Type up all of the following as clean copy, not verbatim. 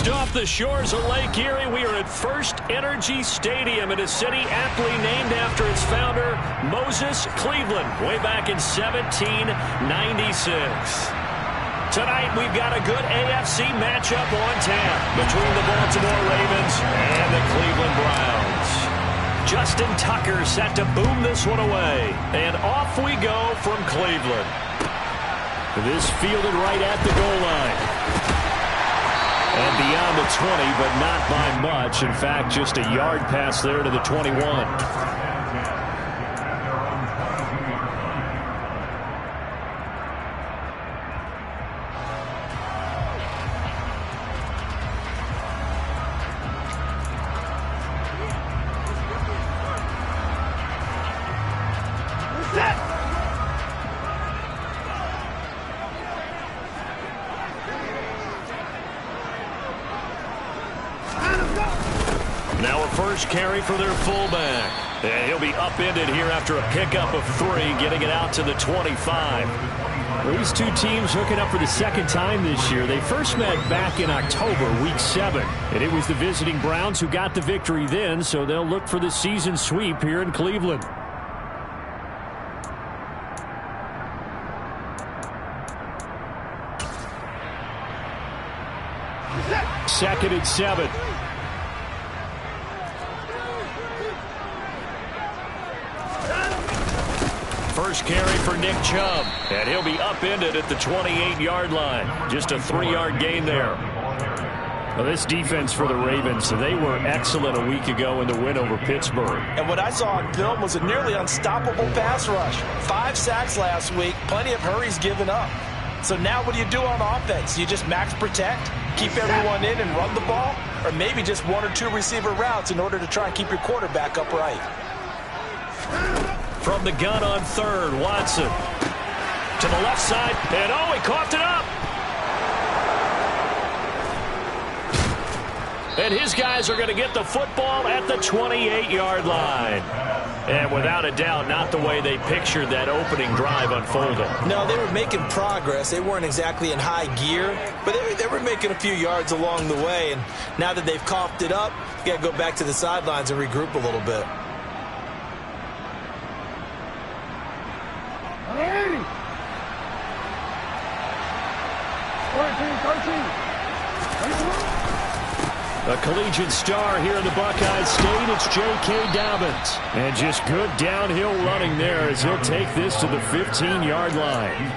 Just off the shores of Lake Erie, we are at First Energy Stadium in a city aptly named after its founder, Moses Cleveland, way back in 1796. Tonight, we've got a good AFC matchup on tap between the Baltimore Ravens and the Cleveland Browns. Justin Tucker set to boom this one away, and off we go from Cleveland. This fielded right at the goal line. And beyond the 20, but not by much. In fact, just a yard pass there to the 21. Now a first carry for their fullback. And he'll be upended here after a pickup of 3, getting it out to the 25. These two teams hooking up for the second time this year. They first met back in October, Week 7. And it was the visiting Browns who got the victory then, so they'll look for the season sweep here in Cleveland. Second and 7. First carry for Nick Chubb, and he'll be upended at the 28-yard line. Just a 3-yard gain there. Well, this defense for the Ravens, they were excellent a week ago in the win over Pittsburgh. And what I saw on film was a nearly unstoppable pass rush. 5 sacks last week, plenty of hurries given up. So now what do you do on offense? You just max protect, keep everyone in and run the ball, or maybe just 1 or 2 receiver routes in order to try and keep your quarterback upright. From the gun on third, Watson to the left side, and oh, he coughed it up. And his guys are going to get the football at the 28-yard line. And without a doubt, not the way they pictured that opening drive unfolding. No, they were making progress. They weren't exactly in high gear, but they were making a few yards along the way. And now that they've coughed it up, you got to go back to the sidelines and regroup a little bit. A collegiate star here in the Buckeye State, it's J.K. Dobbins. And just good downhill running there as he'll take this to the 15-yard line.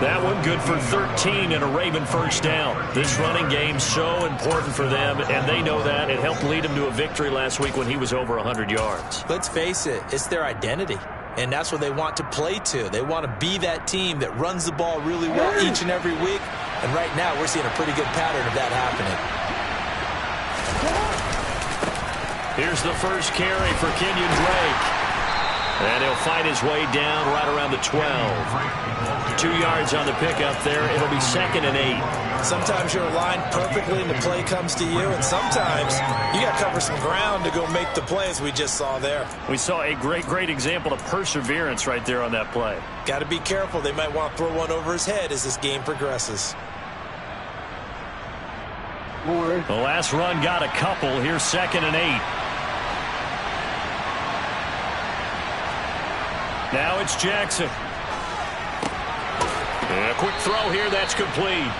That one good for 13 and a Raven first down. This running game so important for them, and they know that. It helped lead them to a victory last week when he was over 100 yards. Let's face it, it's their identity. And that's what they want to play to. They want to be that team that runs the ball really well each and every week. And right now, we're seeing a pretty good pattern of that happening. Here's the first carry for Kenyon Drake. And he'll fight his way down right around the 12. 2 yards on the pickup there. It'll be 2nd and 8. Sometimes you're aligned perfectly and the play comes to you, and sometimes you got to cover some ground to go make the play, as we just saw there. We saw a great example of perseverance right there on that play. Got to be careful. They might want to throw one over his head as this game progresses. The last run got a couple. Here's 2nd and 8. Now it's Jackson. And a quick throw here. That's complete.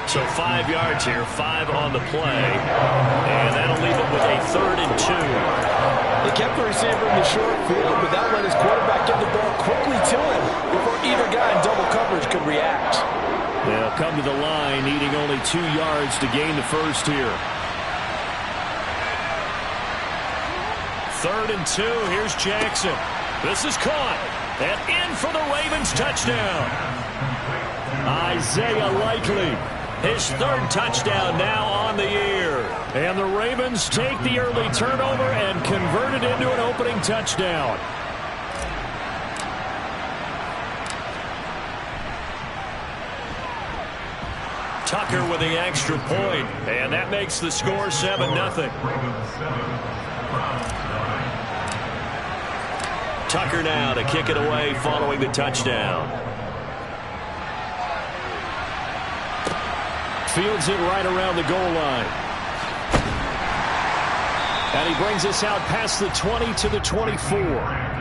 So 5 yards here, 5 on the play. And that'll leave it with a 3rd and 2. They kept the receiver in the short field, but that let his quarterback get the ball quickly to him before either guy in double coverage could react. They'll come to the line, needing only 2 yards to gain the first here. 3rd and 2. Here's Jackson. This is caught. And in for the Ravens touchdown. Isaiah Likely. His 3rd touchdown now on the year. And the Ravens take the early turnover and convert it into an opening touchdown. Tucker with the extra point, and that makes the score 7-0. Tucker now to kick it away following the touchdown. Fields it right around the goal line. And he brings us out past the 20 to the 24.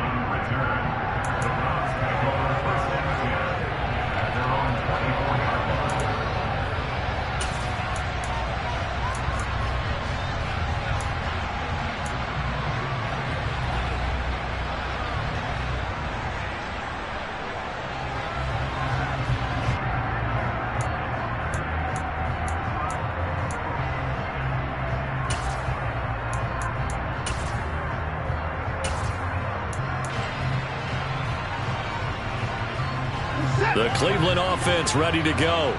The Cleveland offense ready to go.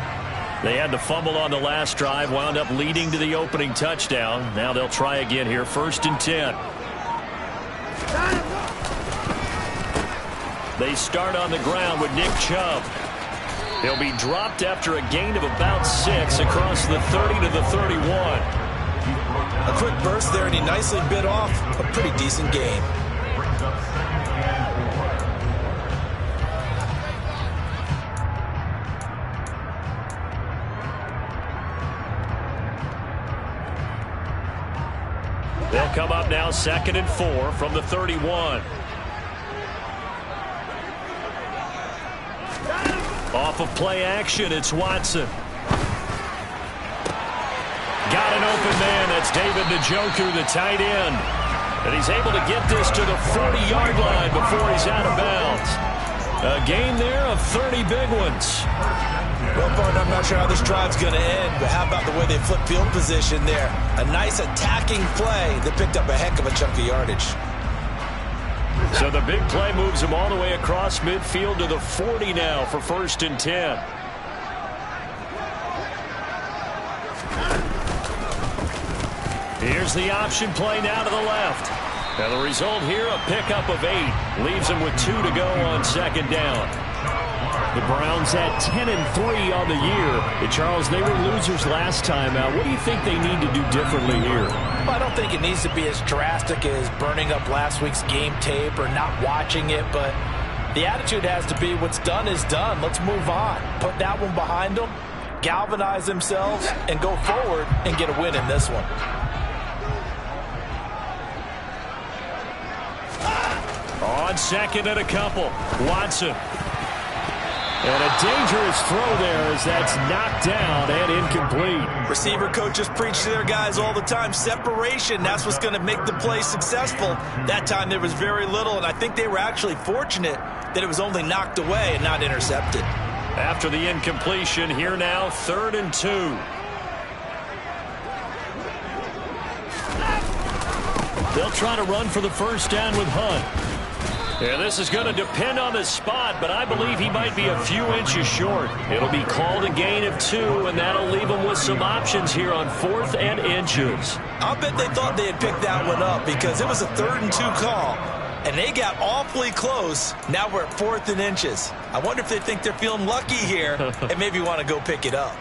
They had to fumble on the last drive, wound up leading to the opening touchdown. Now they'll try again here, 1st and 10. They start on the ground with Nick Chubb. He'll be dropped after a gain of about 6 across the 30 to the 31. A quick burst there, and he nicely bit off a pretty decent gain. They'll come up now 2nd and 4 from the 31. Off of play action, it's Watson. Got an open man. That's David Njoku, the tight end. And he's able to get this to the 40-yard line before he's out of bounds. A gain there of 30 big ones. Well, partner, I'm not sure how this drive's going to end, but how about the way they flip field position there? A nice attacking play that picked up a heck of a chunk of yardage. So the big play moves him all the way across midfield to the 40 now for 1st and 10. Here's the option play now to the left. Now the result here, a pickup of 8. Leaves him with 2 to go on 2nd down. The Browns at 10-3 on the year. And Charles, they were losers last time out. What do you think they need to do differently here? Well, I don't think it needs to be as drastic as burning up last week's game tape or not watching it, but the attitude has to be what's done is done. Let's move on. Put that one behind them, galvanize themselves, and go forward and get a win in this one. On 2nd and a couple, Watson. And a dangerous throw there as that's knocked down and incomplete. Receiver coaches preach to their guys all the time. Separation, that's what's going to make the play successful. That time there was very little, and I think they were actually fortunate that it was only knocked away and not intercepted. After the incompletion, here now, 3rd and 2. They'll try to run for the 1st down with Hunt. Yeah, this is going to depend on the spot, but I believe he might be a few inches short. It'll be called a gain of 2, and that'll leave him with some options here on 4th and inches. I'll bet they thought they had picked that one up because it was a 3rd and 2 call, and they got awfully close. Now we're at 4th and inches. I wonder if they think they're feeling lucky here and maybe want to go pick it up.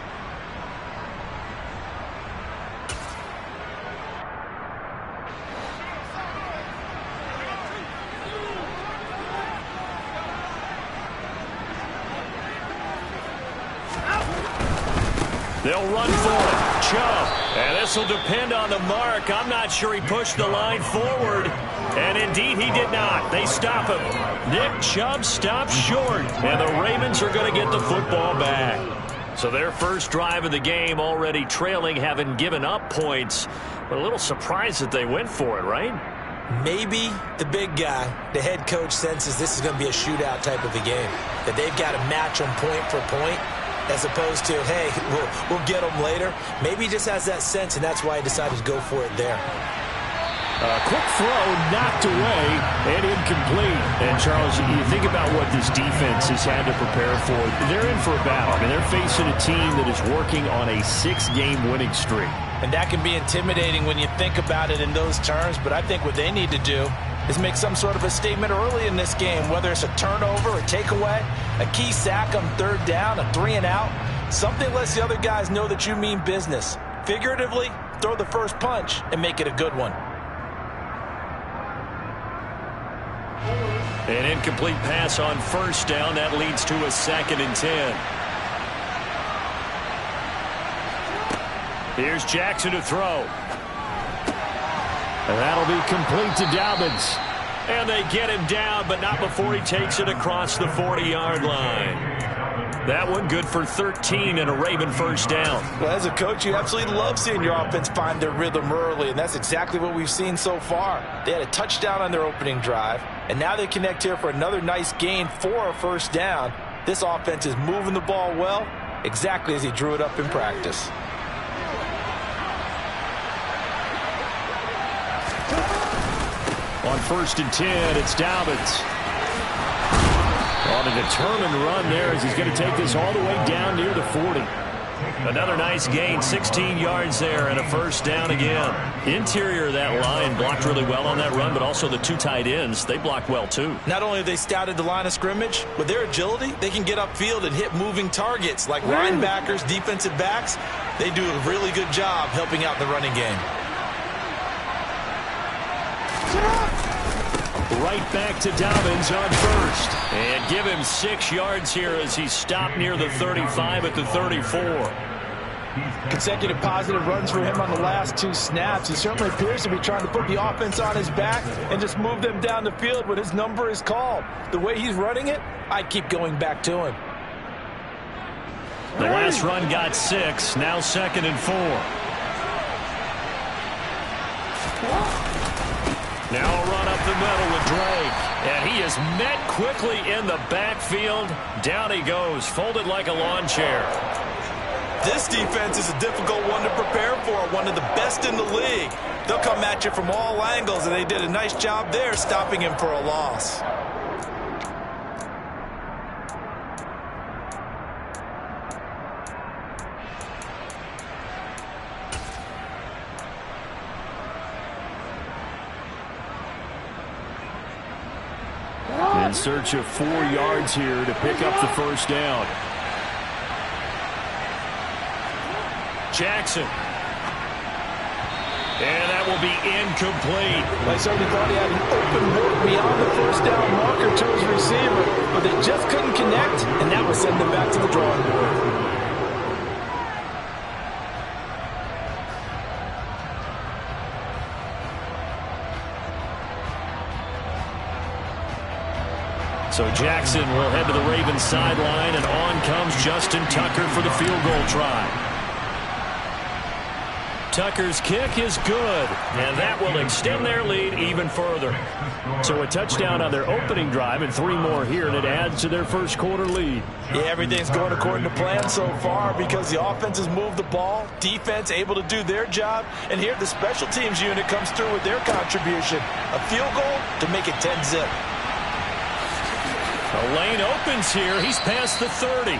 They'll run for it. Chubb. And this will depend on the mark. I'm not sure he pushed the line forward. And indeed he did not. They stop him. Nick Chubb stops short. And the Ravens are going to get the football back. So their first drive of the game already trailing, having given up points. But a little surprised that they went for it, right? Maybe the big guy, the head coach, senses this is going to be a shootout type of a game. That they've got to match them point for point. As opposed to, hey, we'll get them later. Maybe he just has that sense, and that's why he decided to go for it there. A quick throw knocked away and incomplete. And, Charles, you think about what this defense has had to prepare for. They're in for a battle. I mean, they're facing a team that is working on a 6-game winning streak. And that can be intimidating when you think about it in those terms, but I think what they need to do is make some sort of a statement early in this game, whether it's a turnover, a takeaway, a key sack on 3rd down, a 3-and-out. Something lets the other guys know that you mean business. Figuratively, throw the first punch and make it a good one. An incomplete pass on 1st down. That leads to a 2nd and 10. Here's Jackson to throw. And that'll be complete to Dobbins. And they get him down, but not before he takes it across the 40-yard line. That one good for 13 and a Raven first down. Well, as a coach, you absolutely love seeing your offense find their rhythm early, and that's exactly what we've seen so far. They had a touchdown on their opening drive, and now they connect here for another nice gain for a first down. This offense is moving the ball well, exactly as he drew it up in practice. On 1st and 10, it's Dobbins. On a determined run there as he's going to take this all the way down near the 40. Another nice gain, 16 yards there, and a first down again. Interior of that line blocked really well on that run, but also the two tight ends, they blocked well too. Not only have they scouted the line of scrimmage, with their agility, they can get upfield and hit moving targets like linebackers, defensive backs. They do a really good job helping out the running game. Right back to Dobbins on 1st. And give him 6 yards here as he stopped near the 35 at the 34. Consecutive positive runs for him on the last 2 snaps. He certainly appears to be trying to put the offense on his back and just move them down the field when his number is called. The way he's running it, I keep going back to him. The last run got 6, now 2nd and 4. Now a run up the middle with Drake. And he is met quickly in the backfield. Down he goes, folded like a lawn chair. This defense is a difficult one to prepare for, one of the best in the league. They'll come at you from all angles, and they did a nice job there stopping him for a loss. In search of 4 yards here to pick up the first down. Jackson. And that will be incomplete. I certainly thought he had an open look beyond the first down marker to his receiver, but they just couldn't connect, and that will send them back to the drawing board. So Jackson will head to the Ravens sideline, and on comes Justin Tucker for the field goal try. Tucker's kick is good, and that will extend their lead even further. So a touchdown on their opening drive and 3 more here, and it adds to their first quarter lead. Yeah, everything's going according to plan so far because the offense has moved the ball, defense able to do their job, and here the special teams unit comes through with their contribution. A field goal to make it 10-zip. The lane opens here. He's past the 30.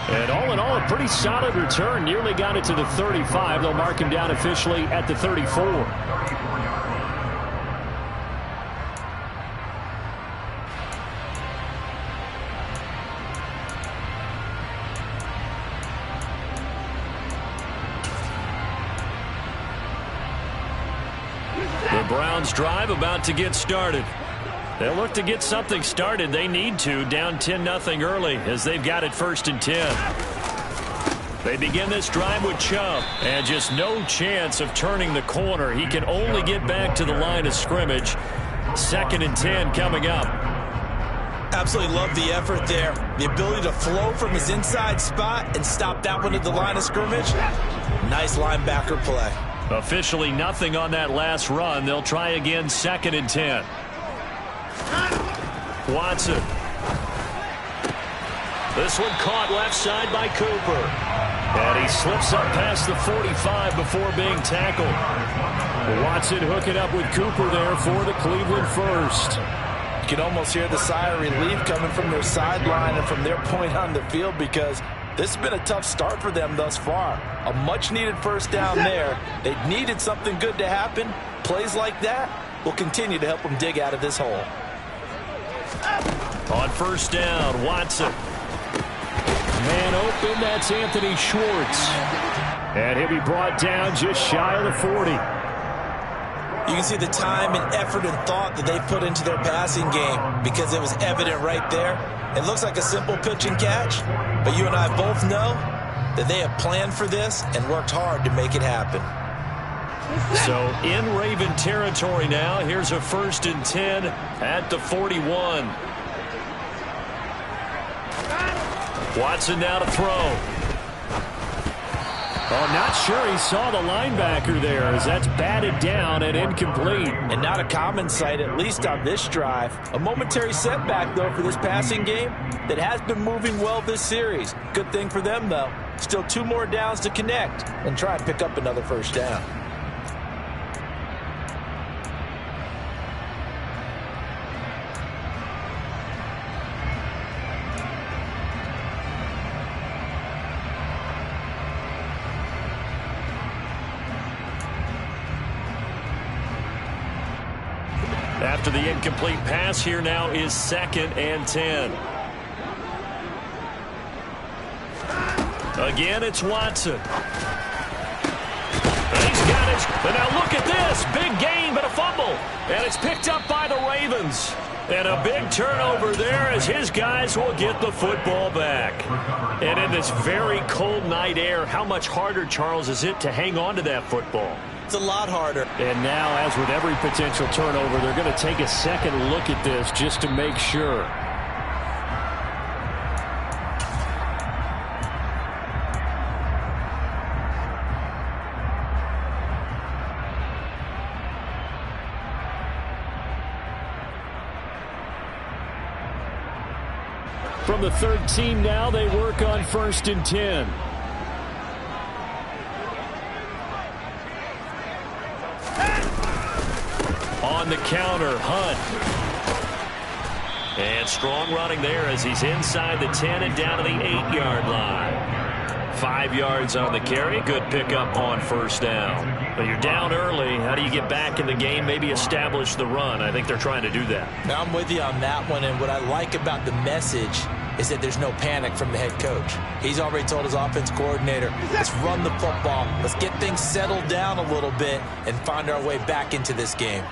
And all in all, a pretty solid return. Nearly got it to the 35. They'll mark him down officially at the 34. The Browns drive about to get started. They'll look to get something started. They need to, down 10-0 early as they've got it 1st and 10. They begin this drive with Chubb, and just no chance of turning the corner. He can only get back to the line of scrimmage. 2nd and 10 coming up. Absolutely love the effort there. The ability to flow from his inside spot and stop that one at the line of scrimmage. Nice linebacker play. Officially nothing on that last run. They'll try again 2nd and 10. Watson. This one caught left side by Cooper. And he slips up past the 45 before being tackled. Watson hooking up with Cooper there for the Cleveland first. You can almost hear the sigh of relief coming from their sideline and from their point on the field because this has been a tough start for them thus far. A much-needed first down there. They needed something good to happen. Plays like that will continue to help them dig out of this hole. On 1st down, Watson. Man open, that's Anthony Schwartz. And he'll be brought down just shy of the 40. You can see the time and effort and thought that they put into their passing game because it was evident right there. It looks like a simple pitch and catch, but you and I both know that they have planned for this and worked hard to make it happen. So in Raven territory now. Here's a 1st and 10 at the 41. Watson now to throw. Oh, not sure he saw the linebacker there as that's batted down and incomplete. And not a common sight, at least on this drive. A momentary setback, though, for this passing game that has been moving well this series. Good thing for them, though. Still 2 more downs to connect and try and pick up another 1st down. After the incomplete pass, here now is 2nd and 10. Again, it's Watson. And he's got his. And now look at this. Big gain, but a fumble. And it's picked up by the Ravens. And a big turnover there as his guys will get the football back. And in this very cold night air, how much harder, Charles, is it to hang on to that football? It's a lot harder. And now, as with every potential turnover, they're going to take a second look at this just to make sure. From the 13 now, they work on 1st and 10. On the counter, Hunt. And strong running there as he's inside the 10 and down to the 8-yard line. 5 yards on the carry. Good pickup on 1st down. But you're down early. How do you get back in the game? Maybe establish the run. I think they're trying to do that. Now I'm with you on that one, and what I like about the message is that there's no panic from the head coach. He's already told his offense coordinator, let's run the football. Let's get things settled down a little bit and find our way back into this game.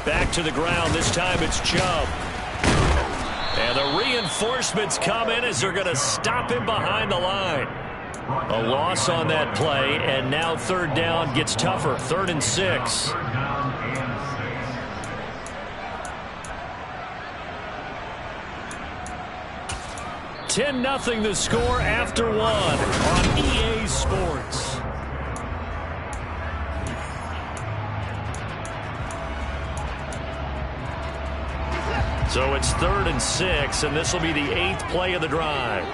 Back to the ground. This time it's Chubb. And the reinforcements come in as they're going to stop him behind the line. A loss on that play, and now 3rd down gets tougher. 3rd and 6. $10-0 the score after 1 on EA Sports. So it's 3rd and 6, and this will be the 8th play of the drive.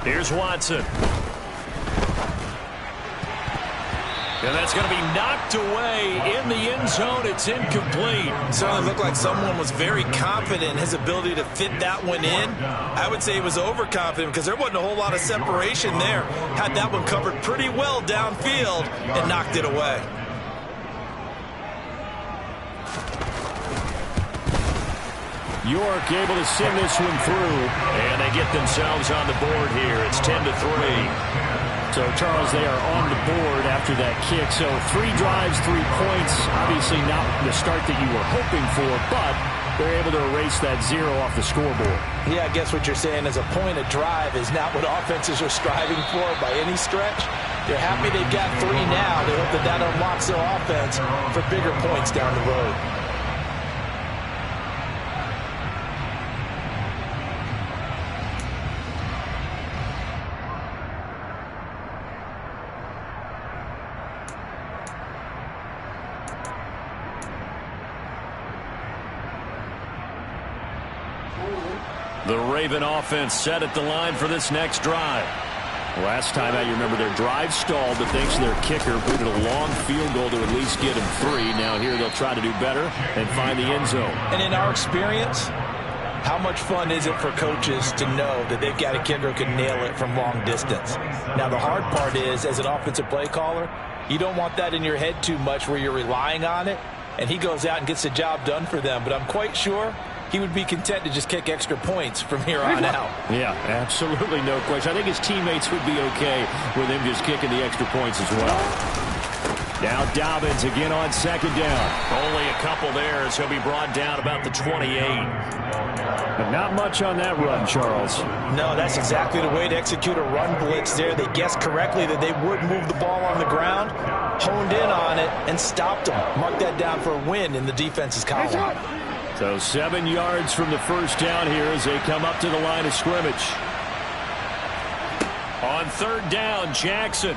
Here's Watson. And that's going to be knocked away in the end zone. It's incomplete. Certainly looked like someone was very confident in his ability to fit that one in. I would say he was overconfident because there wasn't a whole lot of separation there. Had that one covered pretty well downfield and knocked it away. York able to send this one through. And they get themselves on the board here. It's 10-3. So, Charles, they are on the board after that kick. So 3 drives, 3 points. Obviously not the start that you were hoping for, but they're able to erase that 0 off the scoreboard. Yeah, I guess what you're saying is a point a drive is not what offenses are striving for by any stretch. They're happy they've got 3 now. They hope that that unlocks their offense for bigger points down the road. The Raven offense set at the line for this next drive. Last time out, you remember their drive stalled, but thanks to their kicker, booted a long field goal to at least get them 3. Now here they'll try to do better and find the end zone. And in our experience, how much fun is it for coaches to know that they've got a kicker who can nail it from long distance? Now the hard part is, as an offensive play caller, you don't want that in your head too much where you're relying on it, and he goes out and gets the job done for them. But I'm quite sure he would be content to just kick extra points from here on out. Yeah, absolutely no question. I think his teammates would be okay with him just kicking the extra points as well. Now Dobbins again on second down. Only a couple there as he'll be brought down about the 28. But not much on that run, Charles. No, that's exactly the way to execute a run blitz there. They guessed correctly that they would move the ball on the ground, honed in on it, and stopped them. Mark that down for a win in the defense's column. So 7 yards from the first down here as they come up to the line of scrimmage. On third down, Jackson.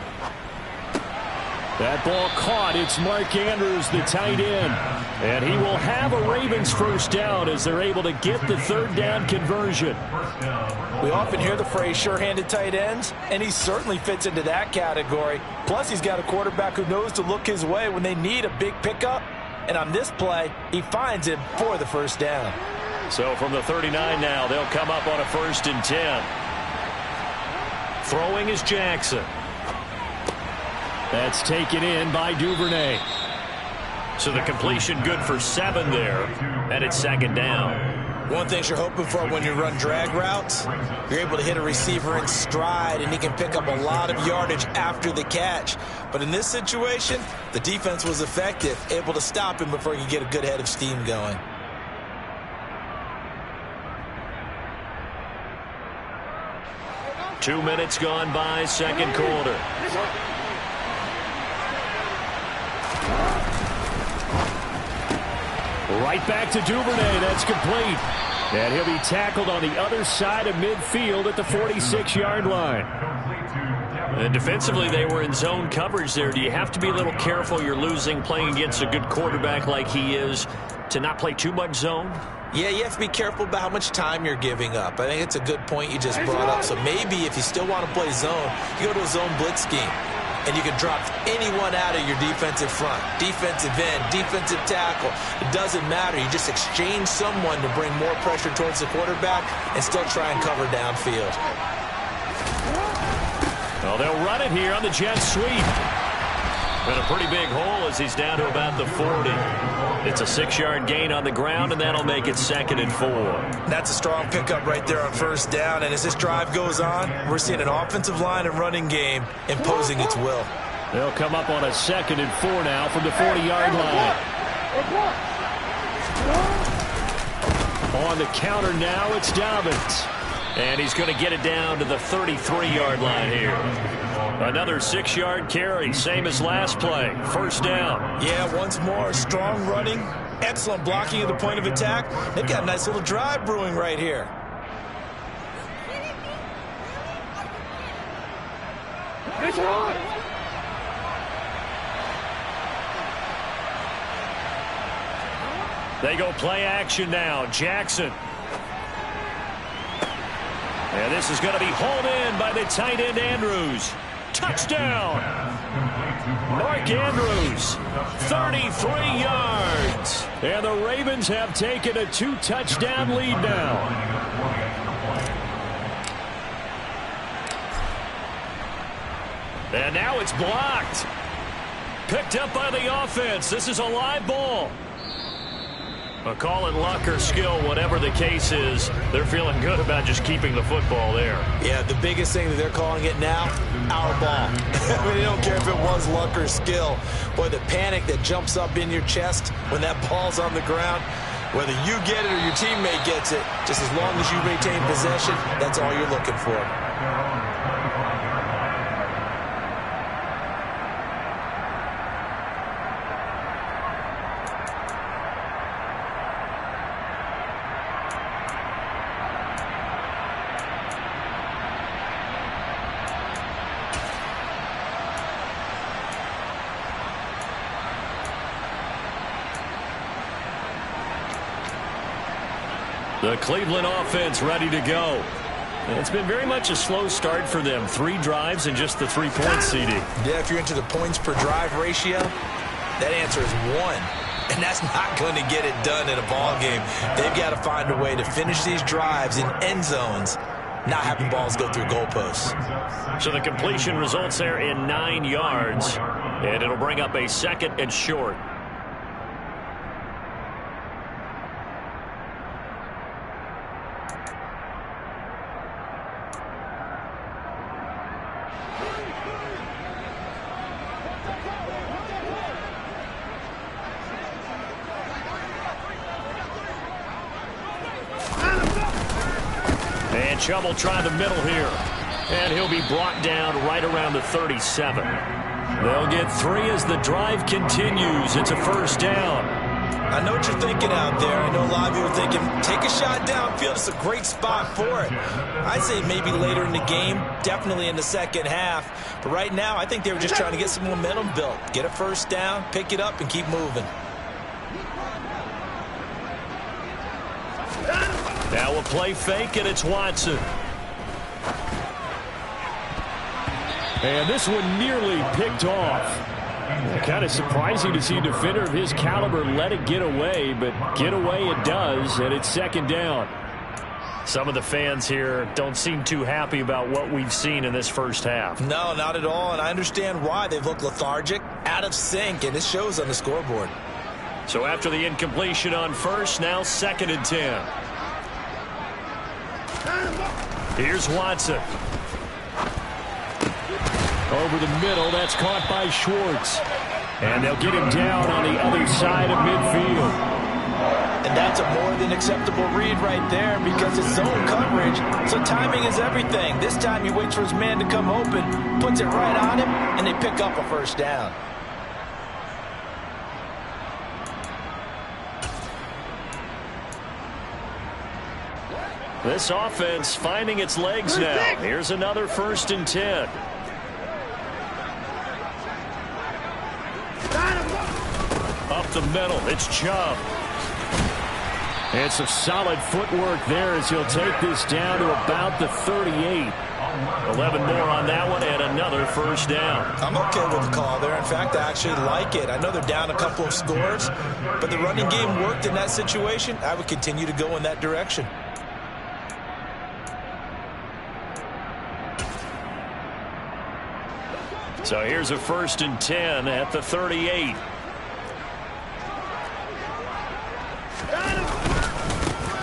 That ball caught. It's Mark Andrews, the tight end. And he will have a Ravens first down as they're able to get the third down conversion. We often hear the phrase sure-handed tight ends, and he certainly fits into that category. Plus, he's got a quarterback who knows to look his way when they need a big pickup. And on this play, he finds him for the first down. So from the 39 now, they'll come up on a 1st and 10. Throwing is Jackson. That's taken in by Duvernay. So the completion good for 7 there, and it's 2nd down. One thing you're hoping for when you run drag routes, you're able to hit a receiver in stride, and he can pick up a lot of yardage after the catch. But in this situation, the defense was effective, able to stop him before he could get a good head of steam going. Two minutes gone by, second quarter. Right back to Duvernay. That's complete. And he'll be tackled on the other side of midfield at the 46-yard line. And defensively, they were in zone coverage there. Do you have to be a little careful? You're losing playing against a good quarterback like he is to not play too much zone? Yeah, you have to be careful about how much time you're giving up. I think it's a good point you just brought up. So maybe if you still want to play zone, you go to a zone blitz scheme. And you can drop anyone out of your defensive front, defensive end, defensive tackle. It doesn't matter. You just exchange someone to bring more pressure towards the quarterback and still try and cover downfield. Well, they'll run it here on the jet sweep. And a pretty big hole as he's down to about the 40. It's a 6-yard gain on the ground, and that'll make it 2nd and 4. That's a strong pickup right there on first down. And as this drive goes on, we're seeing an offensive line and running game imposing its will. They'll come up on a 2nd and 4 now from the 40-yard line. On the counter now, it's Dobbins. And he's going to get it down to the 33-yard line here. Another 6-yard carry, same as last play. First down. Yeah, once more, strong running, excellent blocking at the point of attack. They've got a nice little drive brewing right here. They go play action now. Jackson. And this is going to be hauled in by the tight end Andrews. Touchdown! Mark Andrews, 33 yards. And the Ravens have taken a 2-touchdown lead now. And now it's blocked. Picked up by the offense. This is a live ball. Call it luck or skill, whatever the case is, they're feeling good about just keeping the football there. Yeah, the biggest thing that they're calling it now, our ball. I mean, they don't care if it was luck or skill. Boy, the panic that jumps up in your chest when that ball's on the ground, whether you get it or your teammate gets it, just as long as you maintain possession, that's all you're looking for. The Cleveland offense ready to go. And it's been very much a slow start for them. 3 drives and just the 3 points, CD. Yeah, if you're into the points per drive ratio, that answer is 1. And that's not going to get it done in a ball game. They've got to find a way to finish these drives in end zones, not having balls go through goalposts. So the completion results there in 9 yards. And it'll bring up a 2nd and short. And Chubb will try the middle here. And he'll be brought down right around the 37. They'll get 3 as the drive continues. It's a first down. I know what you're thinking out there. I know a lot of you are thinking, take a shot downfield. It's a great spot for it. I'd say maybe later in the game, definitely in the second half. But right now, I think they were just trying to get some momentum built. Get a first down, pick it up, and keep moving. Now we'll play fake, and it's Watson. And this one nearly picked off. Kind of surprising to see a defender of his caliber let it get away, but get away it does, and it's second down. Some of the fans here don't seem too happy about what we've seen in this first half. No, not at all, and I understand why. They've looked lethargic, out of sync, and it shows on the scoreboard. So after the incompletion on first, now 2nd and 10. Here's Watson. Over the middle, that's caught by Schwartz. And they'll get him down on the other side of midfield. And that's a more than acceptable read right there because it's zone coverage, so timing is everything. This time he waits for his man to come open, puts it right on him, and they pick up a first down. This offense finding its legs now. Here's another 1st and 10. Up the middle, it's Chubb. And some solid footwork there as he'll take this down to about the 38. 11 more on that one and another first down. I'm okay with the call there. In fact, I actually like it. I know they're down a couple of scores, but the running game worked in that situation. I would continue to go in that direction. So here's a 1st and 10 at the 38.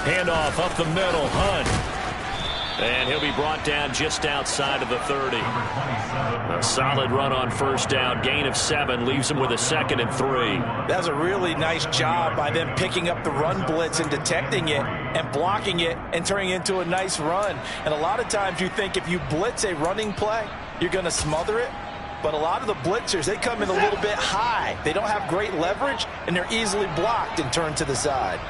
Handoff up the middle, Hunt. And he'll be brought down just outside of the 30. A solid run on first down. Gain of 7 leaves him with a 2nd and 3. That's a really nice job by them picking up the run blitz and detecting it and blocking it and turning it into a nice run. And a lot of times you think if you blitz a running play, you're going to smother it. But a lot of the blitzers, they come in a little bit high. They don't have great leverage, and they're easily blocked and turned to the side.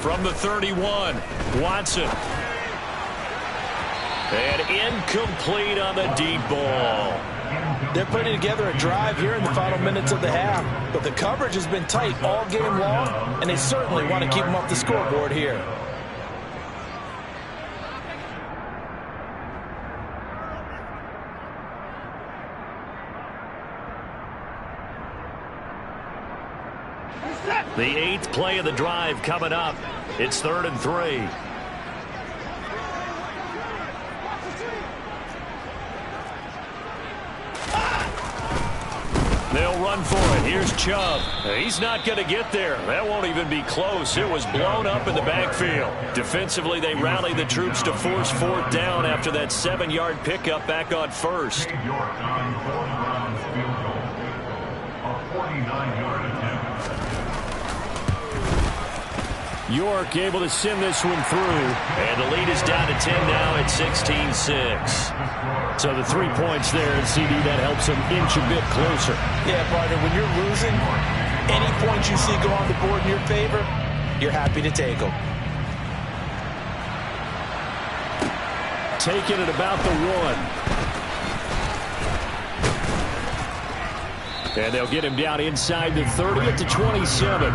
From the 31, Watson. And incomplete on the deep ball. They're putting together a drive here in the final minutes of the half. But the coverage has been tight all game long, and they certainly want to keep them off the scoreboard here. The 8th play of the drive coming up. It's 3rd and 3. They'll run for it. Here's Chubb. He's not going to get there. That won't even be close. It was blown up in the backfield. Defensively, they rallied the troops to force 4th down after that 7-yard pickup back on first. York able to send this one through. And the lead is down to 10 now at 16-6. So the 3 points there, and CD, that helps them inch a bit closer. Yeah, partner, when you're losing, any points you see go on the board in your favor, you're happy to take them. Taking it about the 1. And they'll get him down inside the 30 at the 27.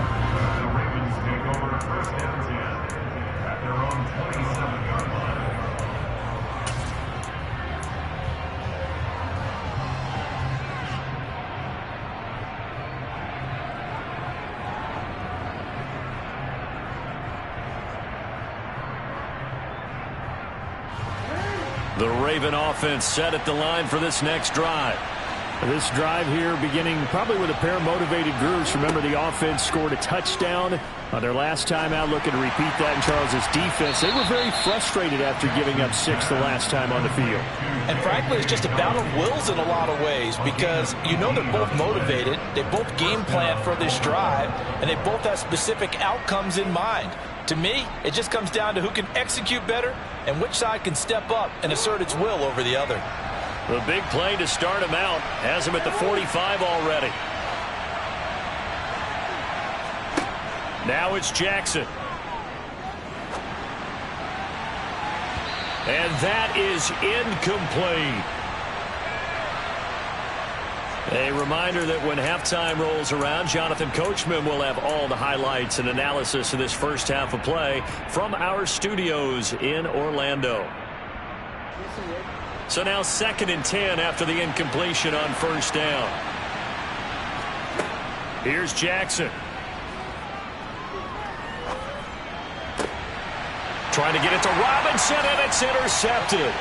The Raven offense set at the line for this next drive. This drive here beginning probably with a pair of motivated groups. Remember, the offense scored a touchdown on their last time out, looking to repeat that in Charles's defense. They were very frustrated after giving up 6 the last time on the field. And frankly, it's just a battle of wills in a lot of ways because you know they're both motivated. They both game plan for this drive, and they both have specific outcomes in mind. To me, it just comes down to who can execute better and which side can step up and assert its will over the other. The big play to start him out has him at the 45 already. Now it's Jackson. And that is incomplete. A reminder that when halftime rolls around, Jonathan Coachman will have all the highlights and analysis of this first half of play from our studios in Orlando. So now 2nd and 10 after the incompletion on first down. Here's Jackson. Trying to get it to Robinson, and it's intercepted.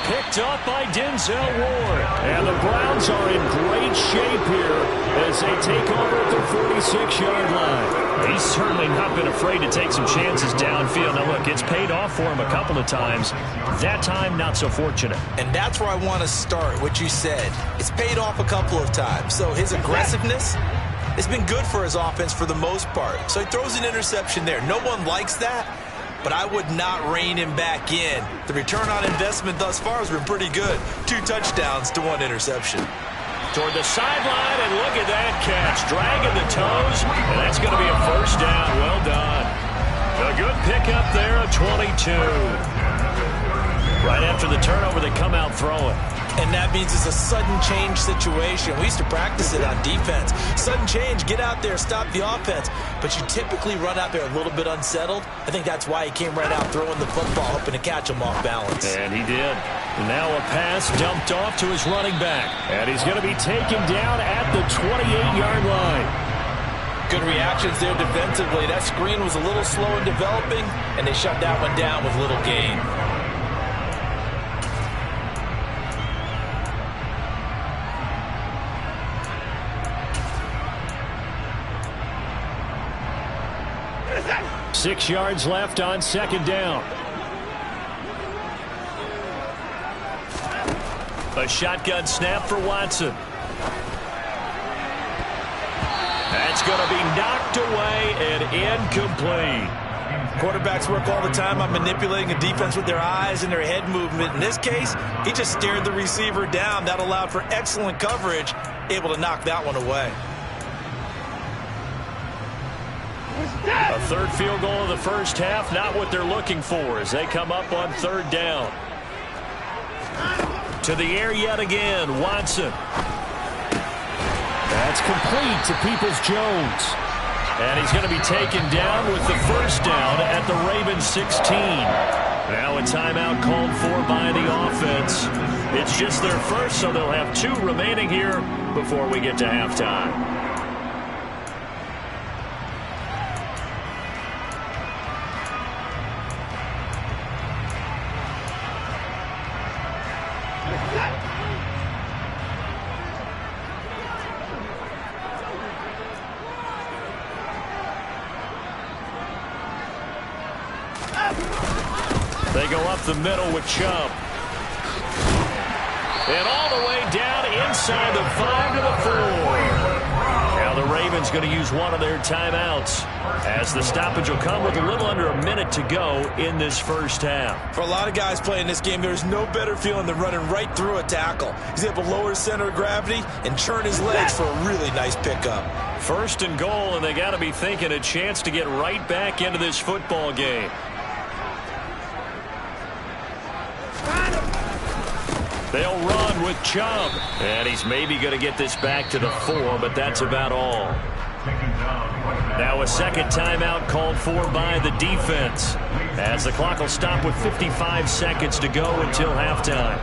Picked up by Denzel Ward. And the Browns are in great shape here as they take over at the 46-yard line. He's certainly not been afraid to take some chances downfield. Now, look, it's paid off for him a couple of times. That time, not so fortunate. And that's where I want to start, what you said. It's paid off a couple of times. So his aggressiveness, it's been good for his offense for the most part. So he throws an interception there. No one likes that. But I would not rein him back in. The return on investment thus far has been pretty good. 2 touchdowns to 1 interception. Toward the sideline, and look at that catch. Dragging the toes, and that's going to be a first down. Well done. A good pickup there of 22. Right after the turnover, they come out throwing. And that means it's a sudden change situation. We used to practice it on defense. Sudden change, get out there, stop the offense. But you typically run out there a little bit unsettled. I think that's why he came right out throwing the football, hoping to catch him off balance. And he did. And now a pass dumped off to his running back. And he's going to be taken down at the 28-yard line. Good reactions there defensively. That screen was a little slow in developing, and they shut that one down with little gain. Six yards left on 2nd down. A shotgun snap for Watson. That's going to be knocked away and incomplete. Quarterbacks work all the time on manipulating a defense with their eyes and their head movement. In this case, he just stared the receiver down. That allowed for excellent coverage, able to knock that one away. A 3rd field goal of the first half, not what they're looking for as they come up on 3rd down. To the air yet again, Watson. That's complete to Peoples-Jones. And he's going to be taken down with the first down at the Ravens 16. Now a timeout called for by the offense. It's just their first, so they'll have 2 remaining here before we get to halftime. They go up the middle with Chubb. And all the way down inside the 5 to the 4. Now the Ravens going to use one of their timeouts as the stoppage will come with a little under a minute to go in this first half. For a lot of guys playing this game, there's no better feeling than running right through a tackle. He's able to lower his center of gravity and churn his legs for a really nice pickup. 1st and goal, and they got to be thinking a chance to get right back into this football game. They'll run with Chubb. And he's maybe going to get this back to the 4, but that's about all. Now a 2nd timeout called for by the defense as the clock will stop with 55 seconds to go until halftime.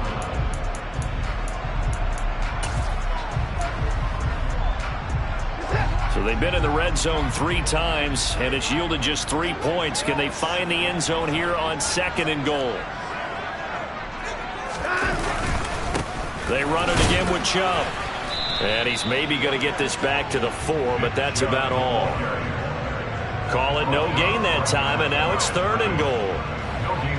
So they've been in the red zone 3 times, and it's yielded just 3 points. Can they find the end zone here on 2nd and goal? They run it again with Chubb. And he's maybe going to get this back to the 4, but that's about all. Call it no gain that time, and now it's 3rd and goal.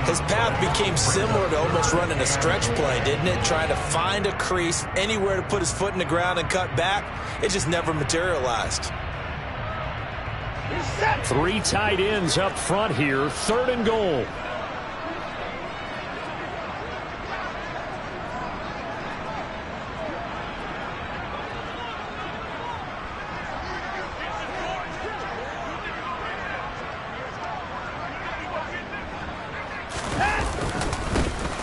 His path became similar to almost running a stretch play, didn't it? Trying to find a crease, anywhere to put his foot in the ground and cut back. It just never materialized. Three tight ends up front here. 3rd and goal.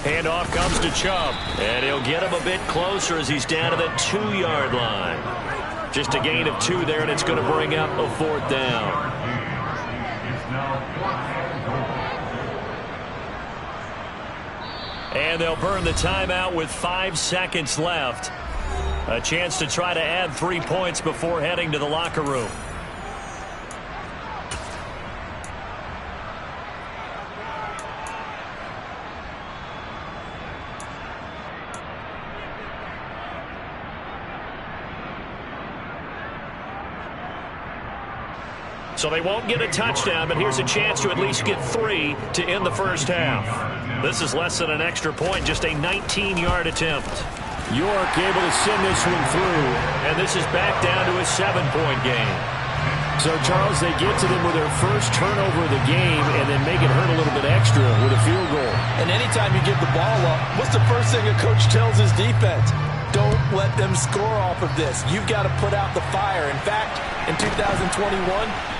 Handoff comes to Chubb. And he'll get him a bit closer as he's down to the 2-yard line. Just a gain of 2 there, and it's going to bring up a 4th down. And they'll burn the timeout with 5 seconds left. A chance to try to add 3 points before heading to the locker room. So they won't get a touchdown, but here's a chance to at least get 3 to end the first half. This is less than an extra point, just a 19-yard attempt. York able to send this one through, and this is back down to a 7-point game. So, Charles, they get to them with their first turnover of the game and then make it hurt a little bit extra with a field goal. And anytime you give the ball up, what's the first thing a coach tells his defense? Don't let them score off of this. You've got to put out the fire. In fact, in 2021,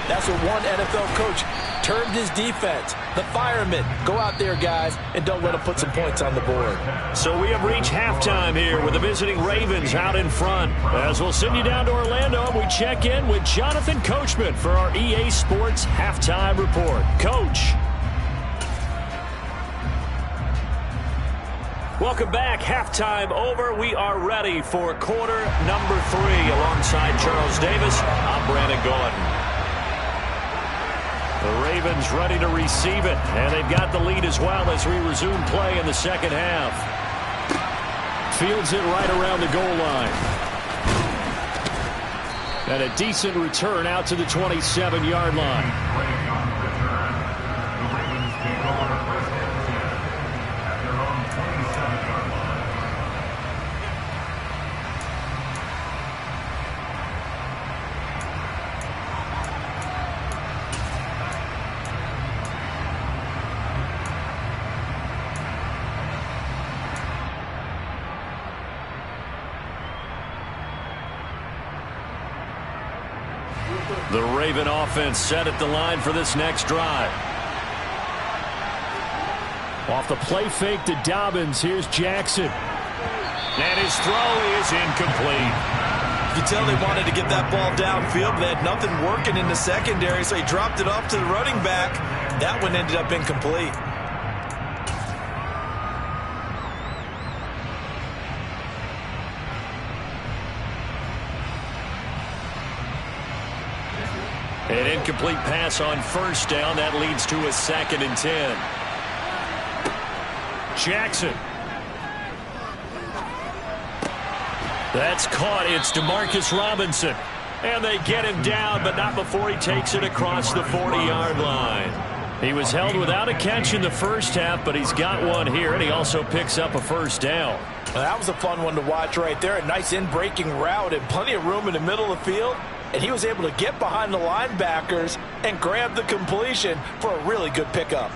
that's what one NFL coach termed his defense. The firemen. Go out there, guys, and don't let them put some points on the board. So we have reached halftime here with the visiting Ravens out in front. As we'll send you down to Orlando, we check in with Jonathan Coachman for our EA Sports Halftime Report. Coach. Welcome back. Halftime over. We are ready for quarter number 3. Alongside Charles Davis, I'm Brandon Gordon. The Ravens ready to receive it, and they've got the lead as well as we resume play in the second half. Fields it right around the goal line. And a decent return out to the 27-yard line. The Raven offense set at the line for this next drive. Off the play fake to Dobbins, here's Jackson. And his throw is incomplete. You can tell they wanted to get that ball downfield. They had nothing working in the secondary, so he dropped it off to the running back. That one ended up incomplete. An incomplete pass on first down. That leads to a 2nd and 10. Jackson. That's caught. It's DeMarcus Robinson. And they get him down, but not before he takes it across the 40-yard line. He was held without a catch in the first half, but he's got one here, and he also picks up a first down. Well, that was a fun one to watch right there. A nice in-breaking route and plenty of room in the middle of the field. And he was able to get behind the linebackers and grab the completion for a really good pickup.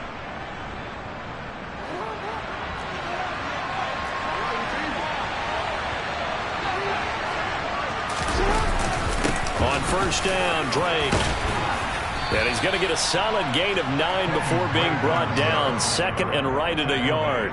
On first down, Drake. And he's going to get a solid gain of 9 before being brought down. 2nd and right at a yard.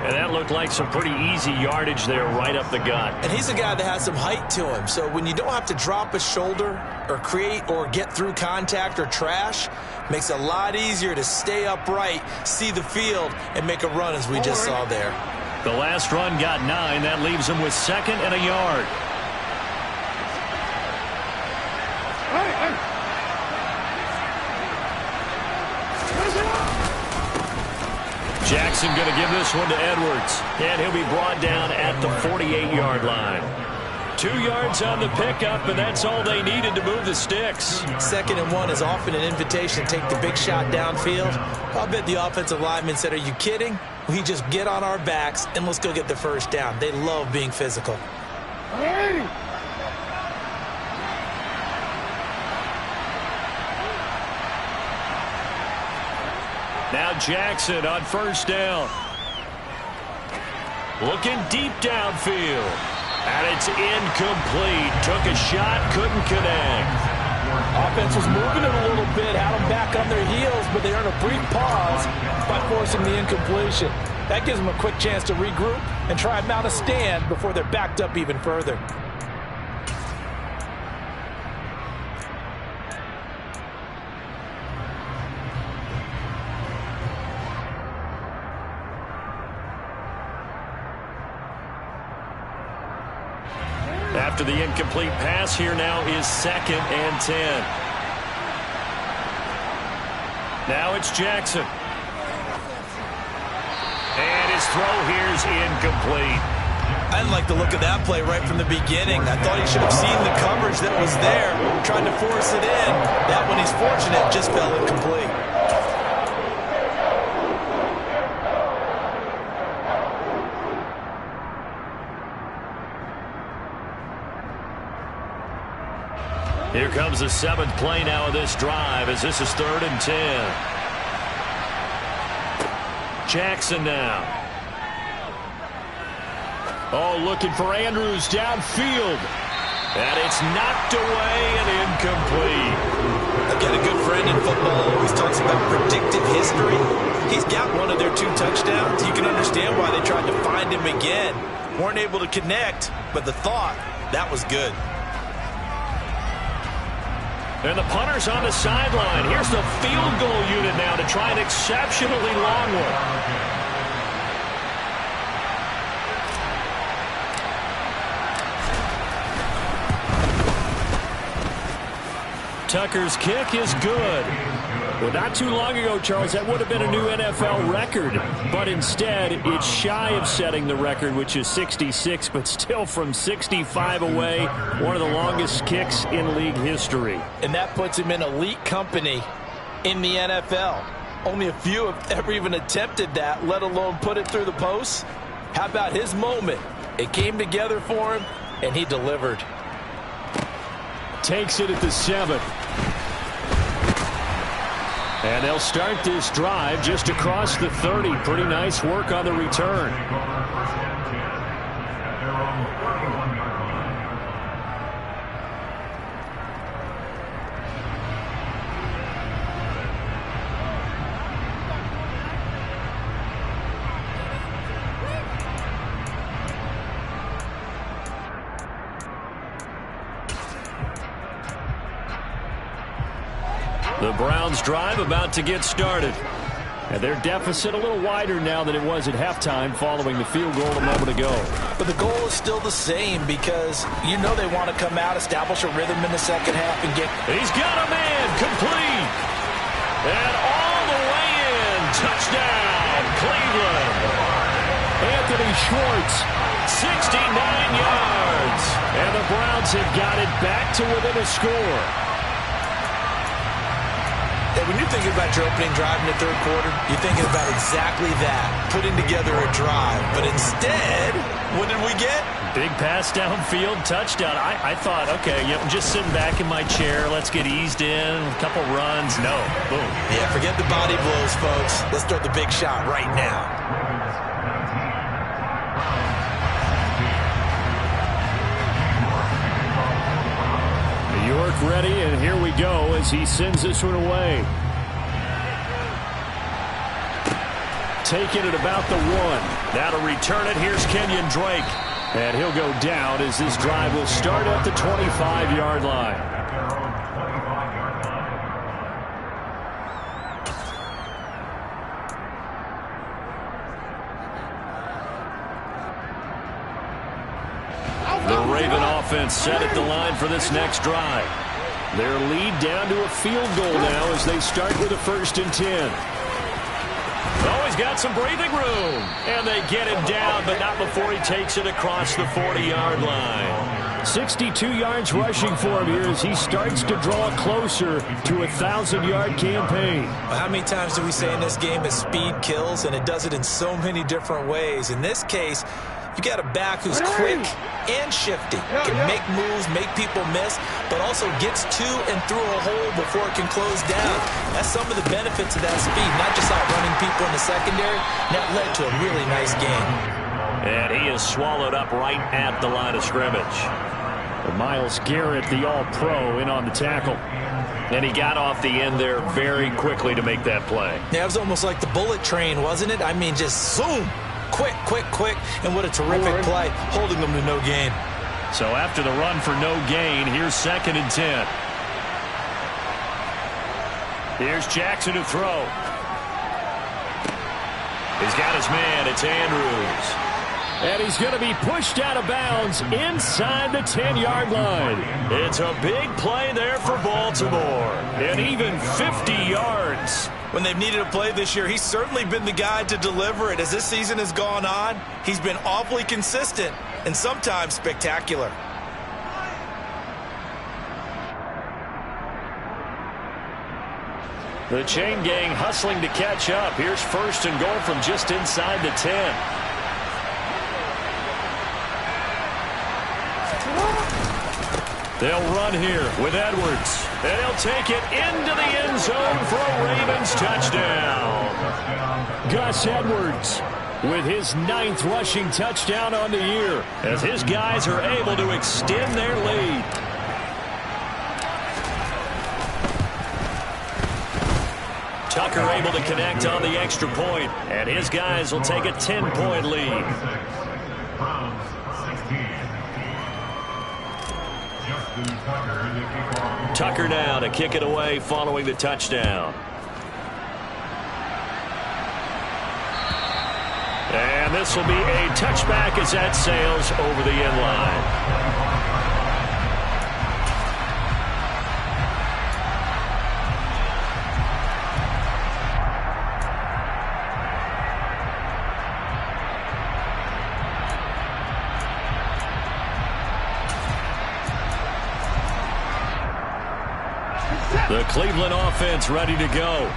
And that looked like some pretty easy yardage there right up the gut. And he's a guy that has some height to him. So when you don't have to drop a shoulder or create or get through contact or trash, makes it a lot easier to stay upright, see the field, and make a run as we just saw there. The last run got 9. That leaves him with 2nd and a yard. Jackson going to give this one to Edwards. And he'll be brought down at the 48-yard line. 2 yards on the pickup, and that's all they needed to move the sticks. 2nd and 1 is often an invitation to take the big shot downfield. I'll bet the offensive lineman said, are you kidding? We just get on our backs, and let's go get the first down. They love being physical. Now Jackson on first down. Looking deep downfield. And it's incomplete. Took a shot, couldn't connect. Offense was moving it a little bit, had them back on their heels, but they earned a brief pause by forcing the incompletion. That gives them a quick chance to regroup and try and mount a stand before they're backed up even further. After the incomplete pass, here now is 2nd and 10. Now it's Jackson. And his throw here is incomplete. I didn't like the look of that play right from the beginning. I thought he should have seen the coverage that was there, trying to force it in. That one, he's fortunate, just fell incomplete. Here comes the 7th play now of this drive as this is 3rd and 10. Jackson now. Oh, looking for Andrews downfield. And it's knocked away and incomplete. Again, a good friend in football always talks about predictive history. He's got one of their 2 touchdowns. You can understand why they tried to find him again. Weren't able to connect, but the thought, that was good. And the punter's on the sideline. Here's the field goal unit now to try an exceptionally long one. Tucker's kick is good. Well, not too long ago, Charles, that would have been a new NFL record. But instead, it's shy of setting the record, which is 66, but still from 65 away, one of the longest kicks in league history. And that puts him in elite company in the NFL. Only a few have ever even attempted that, let alone put it through the posts. How about his moment? It came together for him, and he delivered. Takes it at the 7. And they'll start this drive just across the 30. Pretty nice work on the return. The Browns drive about to get started. And their deficit a little wider now than it was at halftime following the field goal a moment ago. But the goal is still the same because you know they want to come out, establish a rhythm in the second half and get... He's got a man complete. And all the way in. Touchdown, Cleveland. Anthony Schwartz, 69 yards. And the Browns have got it back to within a score. When you're thinking about your opening drive in the 3rd quarter, you're thinking about exactly that, putting together a drive. But instead, what did we get? Big pass downfield, touchdown. I thought, okay, I'm just sitting back in my chair. Let's get eased in, a couple runs. No, boom. Yeah, forget the body blows, folks. Let's throw the big shot right now. York ready, and here we go as he sends this one away. Taking it about the 1. Now to return it, here's Kenyon Drake. And he'll go down as this drive will start at the 25-yard line. The Raven offense set at the line for this next drive. Their lead down to a field goal now as they start with a 1st and 10. Oh, he's got some breathing room. And they get him down, but not before he takes it across the 40-yard line. 62 yards rushing for him here as he starts to draw closer to a 1,000-yard campaign. How many times do we say in this game that speed kills, and it does it in so many different ways? In this case, You got a back who's quick and shifty, can make moves, make people miss, but also gets to and through a hole before it can close down. That's some of the benefits of that speed, not just outrunning people in the secondary. And that led to a really nice game. And he is swallowed up right at the line of scrimmage. Myles Garrett, the all-pro, in on the tackle. And he got off the end there very quickly to make that play. Yeah, it was almost like the bullet train, wasn't it? I mean, just zoom. Quick, quick, quick. And what a terrific play, holding them to no gain. So after the run for no gain, here's 2nd and 10. Here's Jackson to throw. He's got his man. It's Andrews. And he's going to be pushed out of bounds inside the 10-yard line. It's a big play there for Baltimore. And even 50 yards. When they've needed a play this year, he's certainly been the guy to deliver it. As this season has gone on, he's been awfully consistent and sometimes spectacular. The chain gang hustling to catch up. Here's 1st and goal from just inside the 10. They'll run here with Edwards. And he'll take it into the end zone for a Ravens touchdown. Gus Edwards with his 9th rushing touchdown on the year, as his guys are able to extend their lead. Tucker able to connect on the extra point, and his guys will take a 10-point lead. Tucker now to kick it away following the touchdown. And this will be a touchback as that sails over the end line. The Cleveland offense ready to go.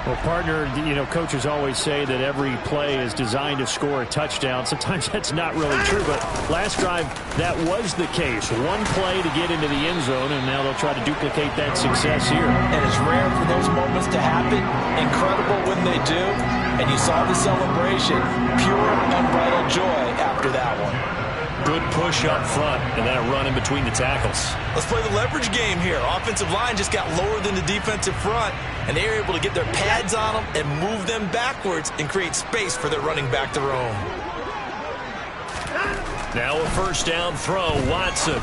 Well, partner, you know, coaches always say that every play is designed to score a touchdown. Sometimes that's not really true, but last drive, that was the case. One play to get into the end zone, and now they'll try to duplicate that success here. And it's rare for those moments to happen. Incredible when they do. And you saw the celebration. Pure, unbridled joy after that one. Good push up front, and then a run in between the tackles. Let's play the leverage game here. Offensive line just got lower than the defensive front, and they were able to get their pads on them and move them backwards and create space for their running back to roam. Now a 1st down throw, Watson.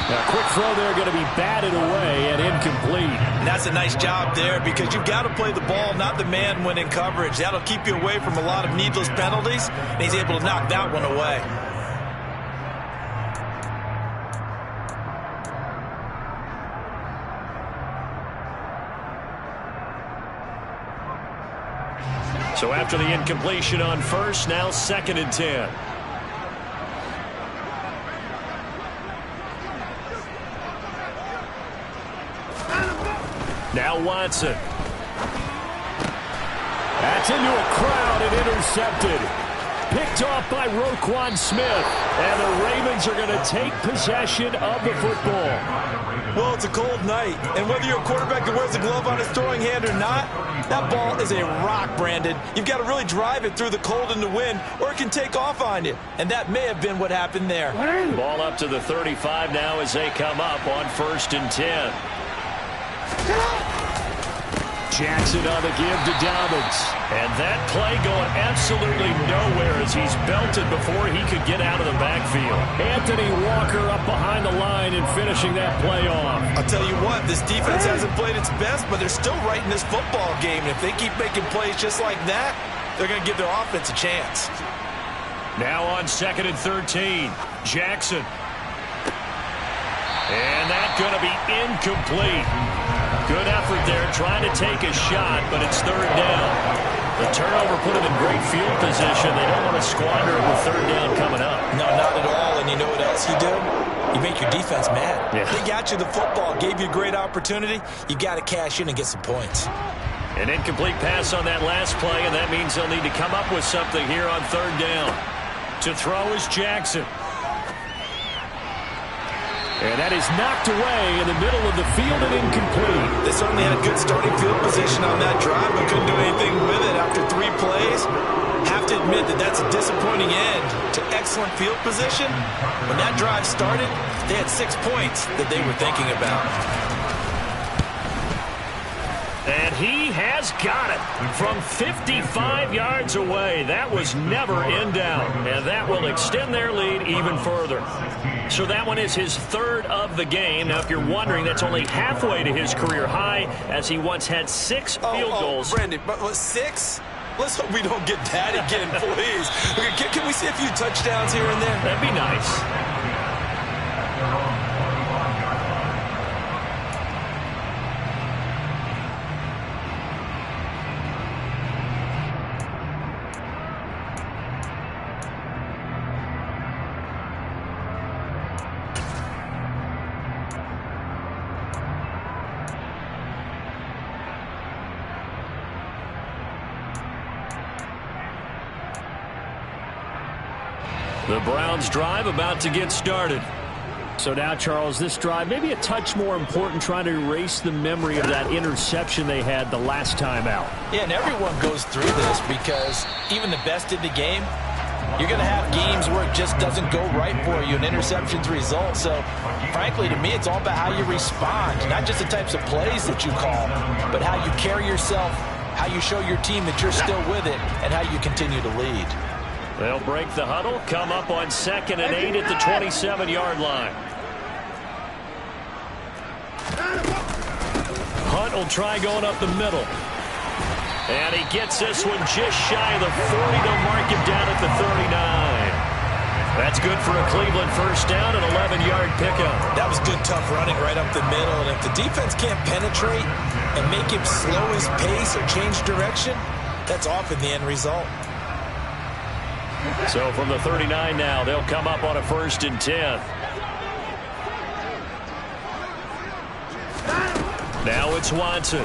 Now, quick throw there going to be batted away and incomplete. And that's a nice job there because you've got to play the ball, not the man when in coverage. That'll keep you away from a lot of needless penalties, and he's able to knock that one away. So after the incompletion on 1st, now 2nd and 10. Now Watson. That's into a crowd and intercepted. Picked off by Roquan Smith. And the Ravens are going to take possession of the football. Well, it's a cold night. And whether you're a quarterback that wears a glove on his throwing hand or not, that ball is a rock, Brandon. You've got to really drive it through the cold and the wind, or it can take off on you. And that may have been what happened there. Ball up to the 35 now as they come up on 1st and 10. Jackson on the give to Dobbins. And that play going absolutely nowhere as he's belted before he could get out of the backfield. Anthony Walker up behind the line and finishing that play off. I'll tell you what, this defense hasn't played its best, but they're still right in this football game. And if they keep making plays just like that, they're going to give their offense a chance. Now on 2nd and 13, Jackson. And that's going to be incomplete. Good effort there trying to take a shot, but it's 3rd down. The turnover put them in great field position. They don't want to squander it with 3rd down coming up. No, not at all. And you know what else you do? You make your defense mad. Yeah. They got you the football, gave you a great opportunity. You got to cash in and get some points. An incomplete pass on that last play, and that means they'll need to come up with something here on 3rd down. To throw is Jackson. And that is knocked away in the middle of the field and incomplete. They certainly had good starting field position on that drive, but couldn't do anything with it after 3 plays. Have to admit that that's a disappointing end to excellent field position. When that drive started, they had 6 points that they were thinking about. And he has got it from 55 yards away. That was never in doubt, and that will extend their lead even further. So that one is his 3rd of the game. Now, if you're wondering, that's only halfway to his career high, as he once had 6 field goals. Brandon, but 6? Let's hope we don't get that again, please. Can we see a few touchdowns here and there? That'd be nice. The Browns drive about to get started. So now, Charles, this drive maybe a touch more important, trying to erase the memory of that interception they had the last time out. Yeah, and everyone goes through this because even the best in the game, you're going to have games where it just doesn't go right for you, an interception's result. So, frankly, to me, it's all about how you respond, not just the types of plays that you call, but how you carry yourself, how you show your team that you're still with it, and how you continue to lead. They'll break the huddle, come up on 2nd and 8 at the 27-yard line. Hunt will try going up the middle. And he gets this one just shy of the 40. They'll mark him down at the 39. That's good for a Cleveland first down, an 11-yard pickup. That was good, tough running right up the middle. And if the defense can't penetrate and make him slow his pace or change direction, that's often the end result. So from the 39 now, they'll come up on a 1st and 10. Now it's Watson.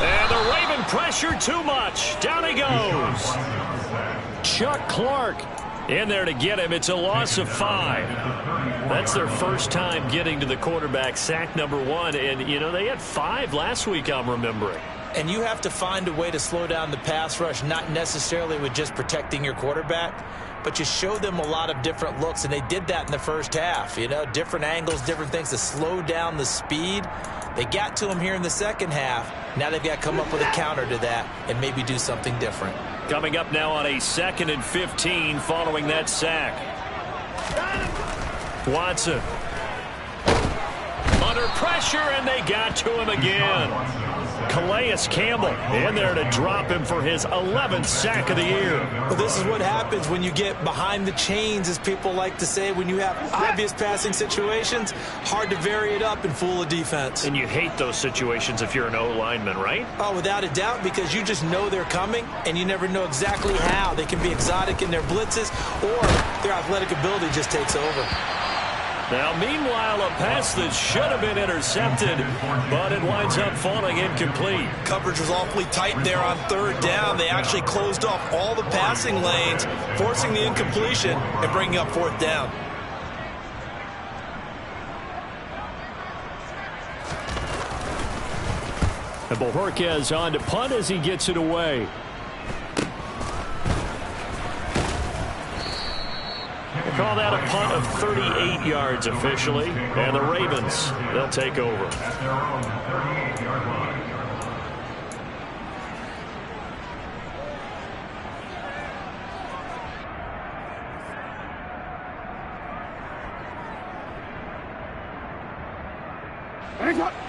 And the Raven pressure too much. Down he goes. Chuck Clark in there to get him. It's a loss of 5. That's their first time getting to the quarterback, sack number 1. And, you know, they had 5 last week, I'm remembering. And you have to find a way to slow down the pass rush, not necessarily with just protecting your quarterback, but you show them a lot of different looks, and they did that in the first half. You know, different angles, different things to slow down the speed. They got to him here in the second half. Now they've got to come up with a counter to that and maybe do something different. Coming up now on a 2nd and 15 following that sack. Watson. Under pressure, and they got to him again. Calais Campbell in there to drop him for his 11th sack of the year. Well, this is what happens when you get behind the chains, as people like to say. When you have obvious passing situations, hard to vary it up and fool a defense. And you hate those situations if you're an O-lineman, right? Oh, without a doubt, because you just know they're coming, and you never know exactly how. They can be exotic in their blitzes, or their athletic ability just takes over. Now, meanwhile, a pass that should have been intercepted, but it winds up falling incomplete. Coverage was awfully tight there on 3rd down. They actually closed off all the passing lanes, forcing the incompletion and bringing up 4th down. And Bojorquez on to punt as he gets it away. They call that a punt of 38 yards officially. And the Ravens, they'll take over.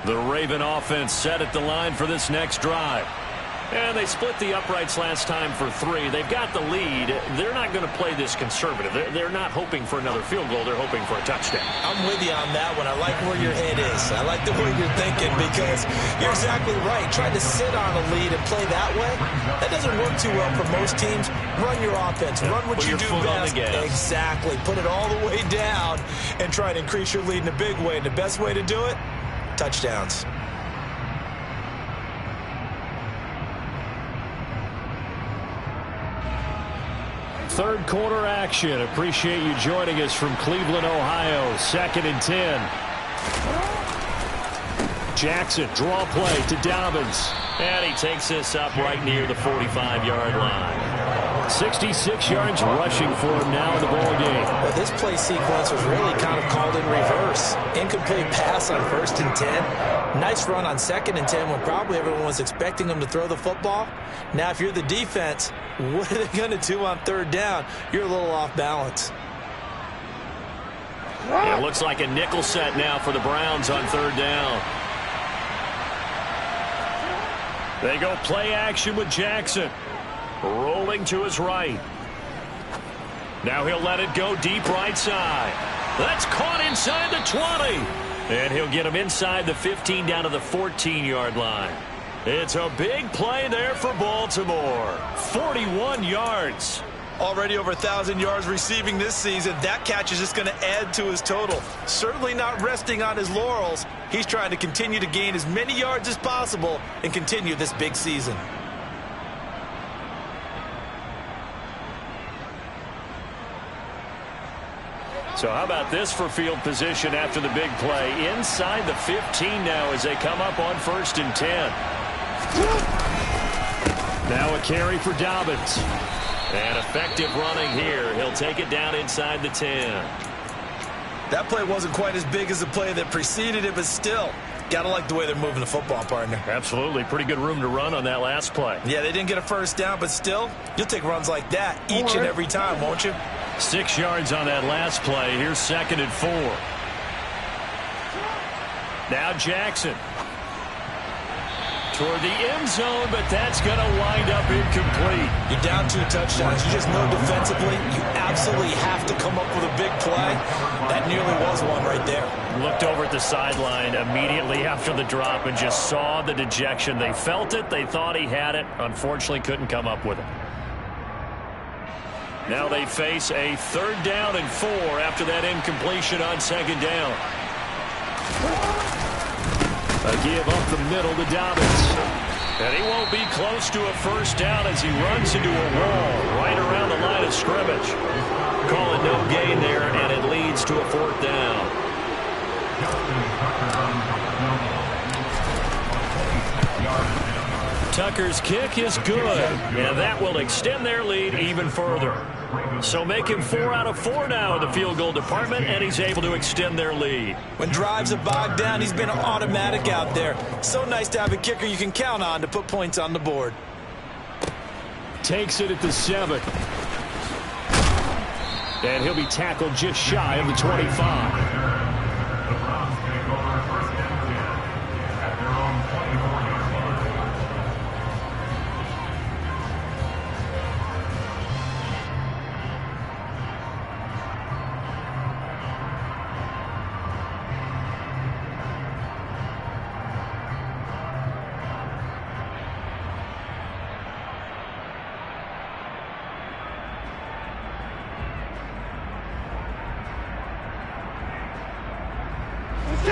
The Raven offense set at the line for this next drive. And they split the uprights last time for 3. They've got the lead. They're not going to play this conservative. They're not hoping for another field goal. They're hoping for a touchdown. I'm with you on that one. I like where your head is. I like the way you're thinking, because you're exactly right. Trying to sit on a lead and play that way, that doesn't work too well for most teams. Run your offense. Run what you do best. Exactly. Put it all the way down and try to increase your lead in a big way. And the best way to do it, touchdowns. Third quarter action. Appreciate you joining us from Cleveland, Ohio. 2nd and 10. Jackson, draw play to Dobbins. And he takes this up right near the 45-yard line. 66 yards rushing for him now in the ball game. Well, this play sequence was really kind of called in reverse. Incomplete pass on 1st and 10. Nice run on 2nd and 10 when probably everyone was expecting him to throw the football. Now, if you're the defense, what are they going to do on 3rd down? You're a little off balance. It looks like a nickel set now for the Browns on 3rd down. They go play action with Jackson. Rolling to his right. Now he'll let it go deep right side. That's caught inside the 20. And he'll get him inside the 15 down to the 14-yard line. It's a big play there for Baltimore. 41 yards. Already over 1,000 yards receiving this season. That catch is just going to add to his total. Certainly not resting on his laurels. He's trying to continue to gain as many yards as possible and continue this big season. So how about this for field position after the big play? Inside the 15 now as they come up on 1st and 10. Now a carry for Dobbins. And effective running here. He'll take it down inside the 10. That play wasn't quite as big as the play that preceded it, but still, gotta like the way they're moving the football, partner. Absolutely. Pretty good room to run on that last play. Yeah, they didn't get a 1st down, but still, you'll take runs like that each and every time, won't you? 6 yards on that last play. Here's 2nd and 4. Now Jackson. Toward the end zone, but that's going to wind up incomplete. You're down 2 touchdowns. You just know defensively you absolutely have to come up with a big play. That nearly was one right there. Looked over at the sideline immediately after the drop and just saw the dejection. They felt it. They thought he had it. Unfortunately, couldn't come up with it. Now they face a 3rd down and 4 after that incompletion on 2nd down. A give up the middle to Dobbins. And he won't be close to a 1st down as he runs into a wall right around the line of scrimmage. Call it no gain there, and it leads to a 4th down. Tucker's kick is good, and that will extend their lead even further. So make him 4 out of 4 now in the field goal department, and he's able to extend their lead. When drives are bogged down, he's been automatic out there. So nice to have a kicker you can count on to put points on the board. Takes it at the 7. And he'll be tackled just shy of the 25.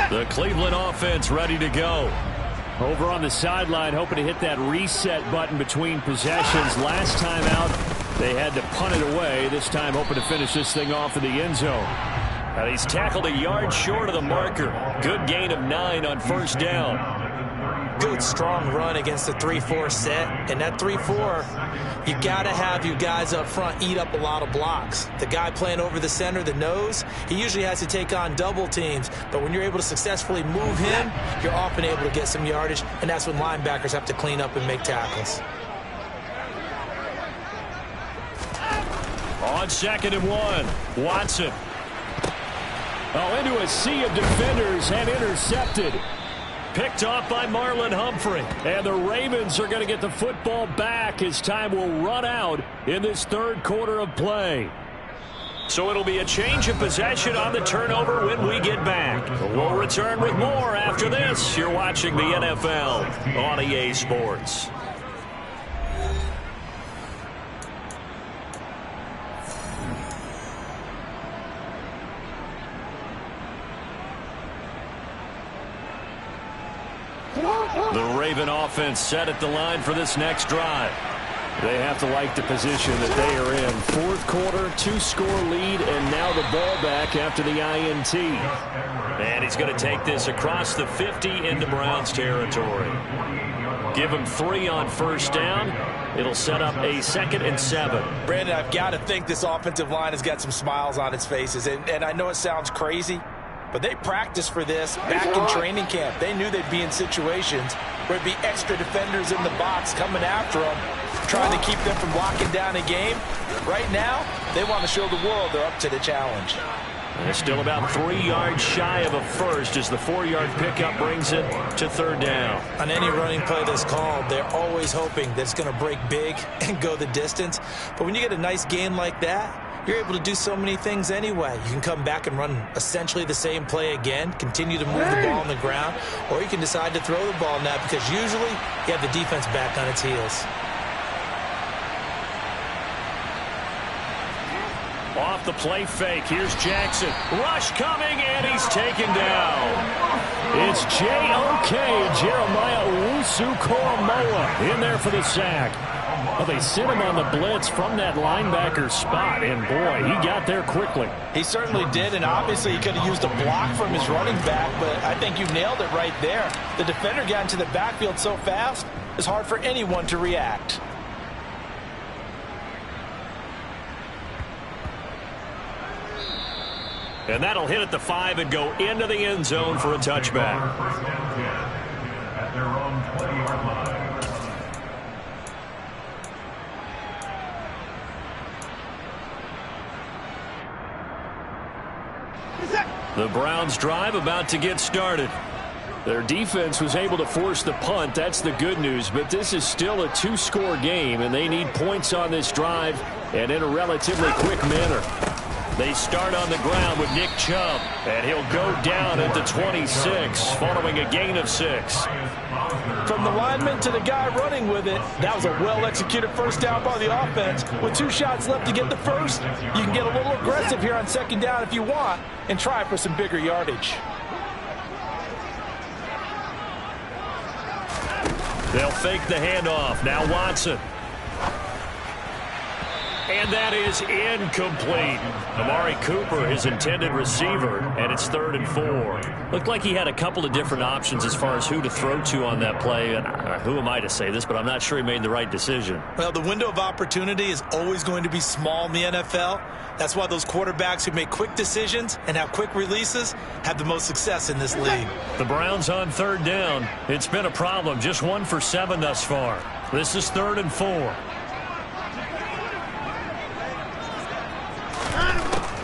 The Cleveland offense ready to go. Over on the sideline, hoping to hit that reset button between possessions. Last time out, they had to punt it away. This time, hoping to finish this thing off in the end zone. And he's tackled a yard short of the marker. Good gain of 9 on 1st down. Good, strong run against the 3-4 set. And that 3-4, you got to have you guys up front eat up a lot of blocks. The guy playing over the center, the nose, he usually has to take on double teams. But when you're able to successfully move him, you're often able to get some yardage. And that's when linebackers have to clean up and make tackles. On 2nd and 1, Watson. Oh, into a sea of defenders and intercepted. Picked off by Marlon Humphrey. And the Ravens are going to get the football back as time will run out in this 3rd quarter of play. So it'll be a change of possession on the turnover when we get back. We'll return with more after this. You're watching the NFL on EA Sports. The Raven offense set at the line for this next drive. They have to like the position that they are in. Fourth quarter, 2-score lead, and now the ball back after the INT. And he's going to take this across the 50 into Browns territory. Give him 3 on first down. It'll set up a 2nd and 7. Brandon, I've got to think this offensive line has got some smiles on its faces. And I know it sounds crazy, but they practiced for this back in training camp. They knew they'd be in situations where it'd be extra defenders in the box coming after them, trying to keep them from locking down a game. Right now, they want to show the world they're up to the challenge. They're still about 3 yards shy of a first as the 4-yard pickup brings it to 3rd down. On any running play that's called, they're always hoping that it's going to break big and go the distance. But when you get a nice gain like that, you're able to do so many things anyway. You can come back and run essentially the same play again, continue to move the ball on the ground, or you can decide to throw the ball now because usually you have the defense back on its heels. Off the play fake. Here's Jackson. Rush coming, and he's taken down. It's J.O.K. Jeremiah Owusu-Koramoah in there for the sack. Well, they sent him on the blitz from that linebacker spot, and boy, he got there quickly. He certainly did, and obviously he could have used a block from his running back, but I think you nailed it right there. The defender got into the backfield so fast, it's hard for anyone to react. And that'll hit at the 5 and go into the end zone for a touchback. The Browns drive about to get started. Their defense was able to force the punt. That's the good news. But this is still a 2-score game, and they need points on this drive and in a relatively quick manner. They start on the ground with Nick Chubb, and he'll go down at the 26 following a gain of 6. From the lineman to the guy running with it, that was a well-executed first down by the offense. With 2 shots left to get the first, you can get a little aggressive here on 2nd down if you want and try for some bigger yardage. They'll fake the handoff. Now Watson. And that is incomplete. Amari Cooper, his intended receiver, and it's 3rd and 4. Looked like he had a couple of different options as far as who to throw to on that play. And who am I to say this, but I'm not sure he made the right decision. Well, the window of opportunity is always going to be small in the NFL. That's why those quarterbacks who make quick decisions and have quick releases have the most success in this league. The Browns on 3rd down. It's been a problem. Just 1 for 7 thus far. This is 3rd and 4.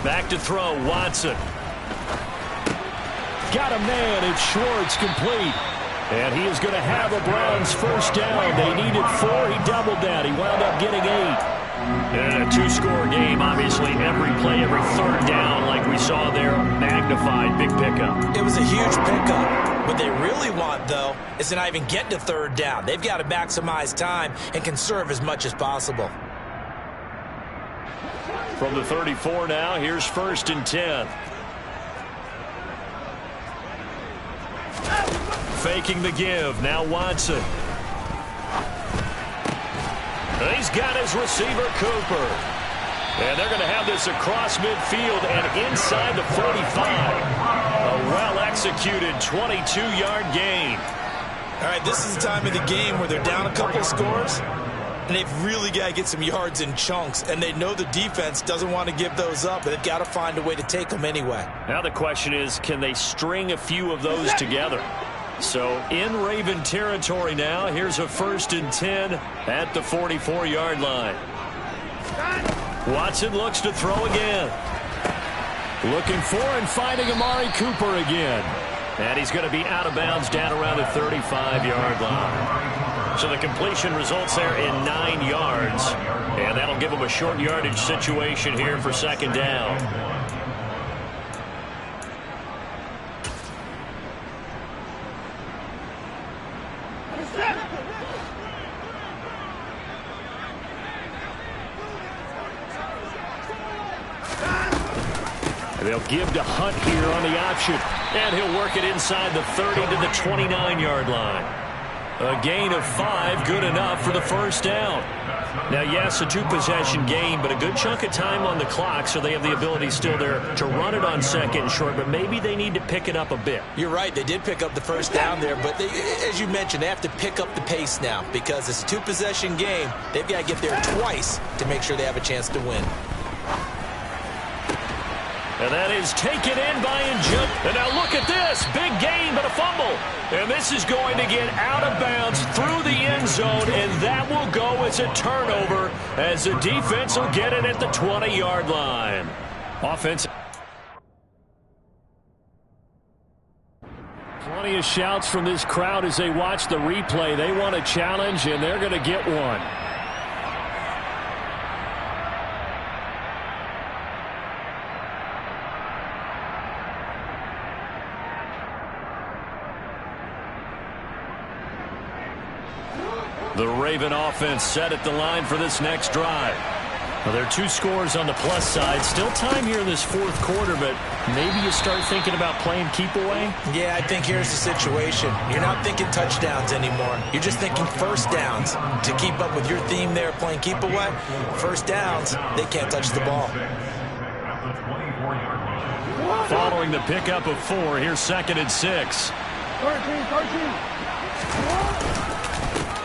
Back to throw, Watson. Got a man, it's Schwartz, complete. And he is going to have a Browns first down. They needed 4, he doubled that. He wound up getting 8. And a 2-score game, obviously every play, every 3rd down like we saw there, magnified, big pickup. It was a huge pickup. What they really want, though, is to not even get to 3rd down. They've got to maximize time and conserve as much as possible. From the 34 now, here's 1st and 10. Faking the give. Now Watson. He's got his receiver, Cooper. And they're going to have this across midfield and inside the 45. A well-executed 22-yard gain. All right, this is the time of the game where they're down a couple scores, and they've really got to get some yards in chunks, and they know the defense doesn't want to give those up, but they've got to find a way to take them anyway. Now the question is, can they string a few of those together? So in Raven territory now, here's a 1st and 10 at the 44-yard line. Watson looks to throw again. Looking for and finding Amari Cooper again. And he's going to be out of bounds down around the 35-yard line. So the completion results there in 9 yards. And that'll give him a short yardage situation here for 2nd down. They'll give to Hunt here on the option. And he'll work it inside the 30 to the 29-yard line. A gain of 5, good enough for the first down. Now, yes, a two-possession game, but a good chunk of time on the clock, so they have the ability still there to run it on second and short, but maybe they need to pick it up a bit. You're right. They did pick up the first down there, but as you mentioned, they have to pick up the pace now because it's a two-possession game. They've got to get there twice to make sure they have a chance to win. And that is taken in by Njoku. And now look at this. Big gain, but a fumble. And this is going to get out of bounds through the end zone, and that will go as a turnover as the defense will get it at the 20-yard line. Offense. Plenty of shouts from this crowd as they watch the replay. They want a challenge, and they're going to get one. The Raven offense set at the line for this next drive. Well, there are two scores on the plus side. Still time here in this fourth quarter, but maybe you start thinking about playing keep away? Yeah, I think here's the situation. You're not thinking touchdowns anymore. You're just thinking first downs. To keep up with your theme there, playing keep away, first downs, they can't touch the ball. Following the pickup of 4, here's 2nd and 6. 13.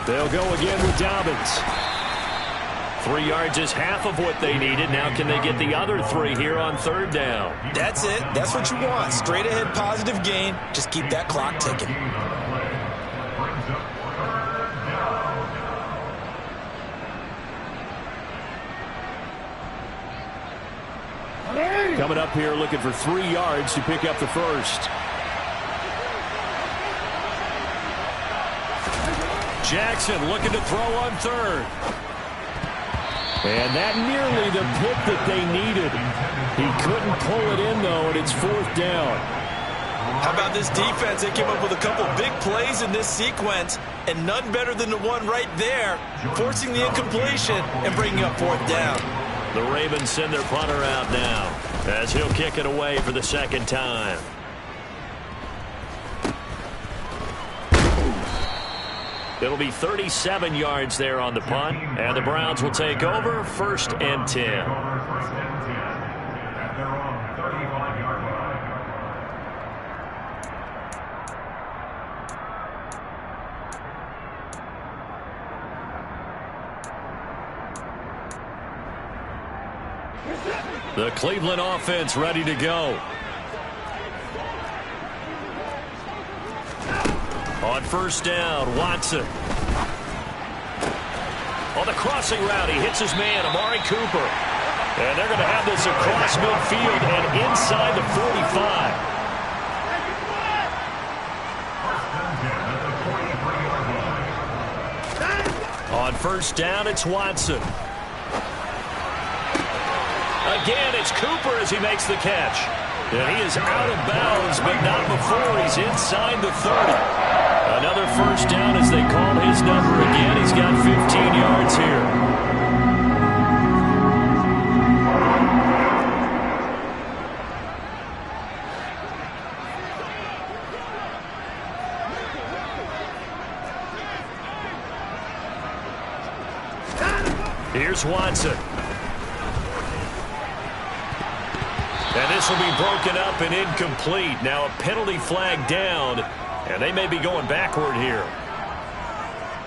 They'll go again with Dobbins. 3 yards is half of what they needed. Now can they get the other 3 here on 3rd down? That's it. That's what you want. Straight ahead positive gain. Just keep that clock ticking. Coming up here looking for 3 yards to pick up the first. Jackson looking to throw on 3rd. And that nearly the pick that they needed. He couldn't pull it in, though, and it's 4th down. How about this defense? They came up with a couple big plays in this sequence, and none better than the one right there, forcing the incompletion and bringing up 4th down. The Ravens send their punter out now as he'll kick it away for the 2nd time. It'll be 37 yards there on the punt, and the Browns will take over 1st and 10. The Cleveland offense ready to go. On 1st down, Watson. On the crossing route, he hits his man, Amari Cooper. And they're going to have this across midfield and inside the 45. On 1st down, it's Watson. Again, it's Cooper as he makes the catch. And he is out of bounds, but not before he's inside the 30. Another 1st down as they call his number again. He's got 15 yards here. Here's Watson. And this will be broken up and incomplete. Now a penalty flag down, and they may be going backward here.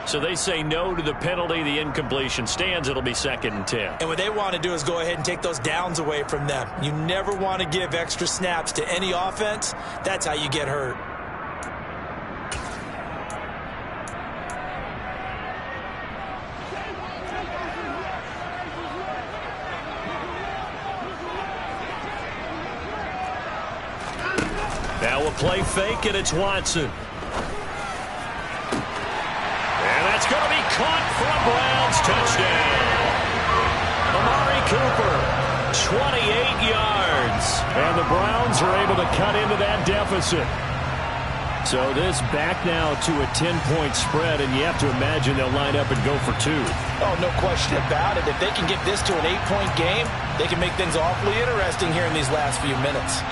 So they say no to the penalty. The incompletion stands. It'll be 2nd and 10. And what they want to do is go ahead and take those downs away from them. You never want to give extra snaps to any offense. That's how you get hurt. Now a play fake, and it's Watson. And that's going to be caught for a Browns touchdown. Amari Cooper, 28 yards. And the Browns are able to cut into that deficit. So this back now to a 10-point spread, and you have to imagine they'll line up and go for 2. Oh, no question about it. If they can get this to an 8-point game, they can make things awfully interesting here in these last few minutes.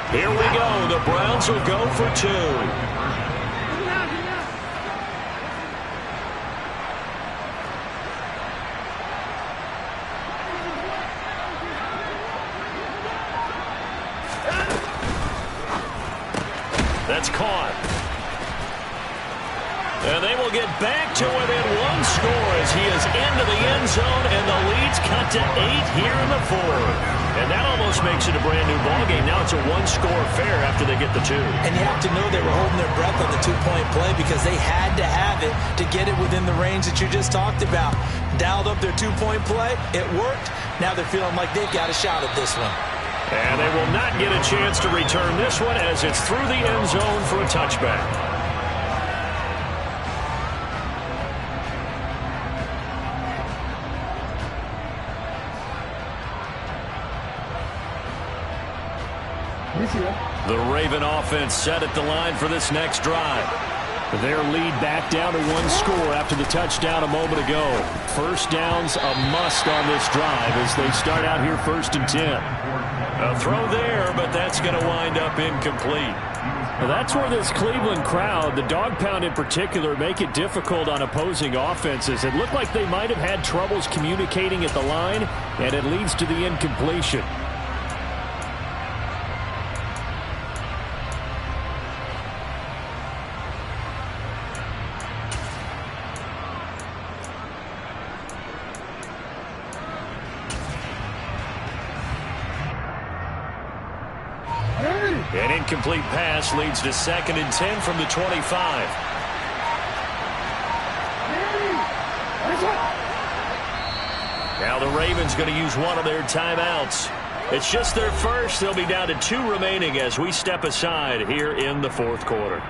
Here we go. The Browns will go for 2. That's caught. And they will get back to within one score as he is into the end zone, and the lead's cut to 8 here in the fourth. And that almost makes it a brand-new ballgame. Now it's a one-score affair after they get the two. And you have to know they were holding their breath on the two-point play because they had to have it to get it within the range that you just talked about. Dialed up their two-point play. It worked. Now they're feeling like they've got a shot at this one. And they will not get a chance to return this one as it's through the end zone for a touchback. The Raven offense set at the line for this next drive. Their lead back down to one score after the touchdown a moment ago. First down's a must on this drive as they start out here 1st and 10. A throw there, but that's going to wind up incomplete. Well, that's where this Cleveland crowd, the dog pound in particular, make it difficult on opposing offenses. It looked like they might have had troubles communicating at the line, and it leads to the incompletion. An incomplete pass leads to 2nd and 10 from the 25. Now the Ravens going to use one of their timeouts. It's just their first. They'll be down to 2 remaining as we step aside here in the fourth quarter.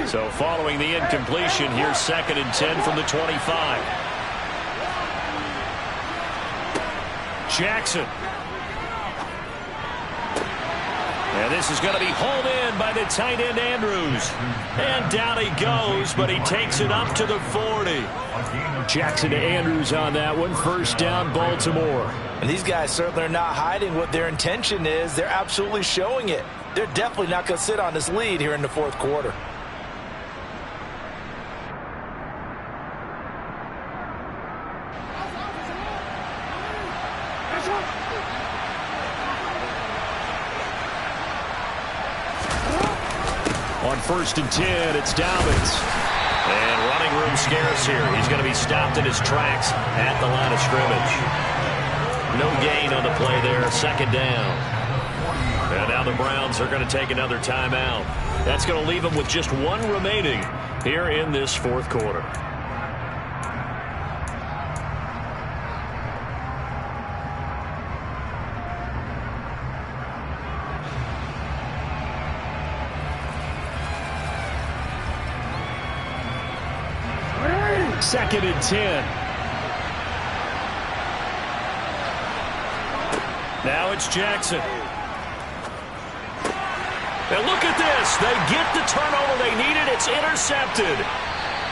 So following the incompletion, here's 2nd and 10 from the 25. Jackson. And this is going to be hauled in by the tight end Andrews. And down he goes, but he takes it up to the 40. Jackson to Andrews on that one. First down, Baltimore. And these guys certainly are not hiding what their intention is. They're absolutely showing it. They're definitely not going to sit on this lead here in the fourth quarter. On 1st and 10, it's Dobbins. And running room scarce here. He's going to be stopped in his tracks at the line of scrimmage. No gain on the play there. 2nd down. And now the Browns are going to take another timeout. That's going to leave them with just 1 remaining here in this fourth quarter. Second and 10. Now it's Jackson. And look at this. They get the turnover they needed. It's intercepted.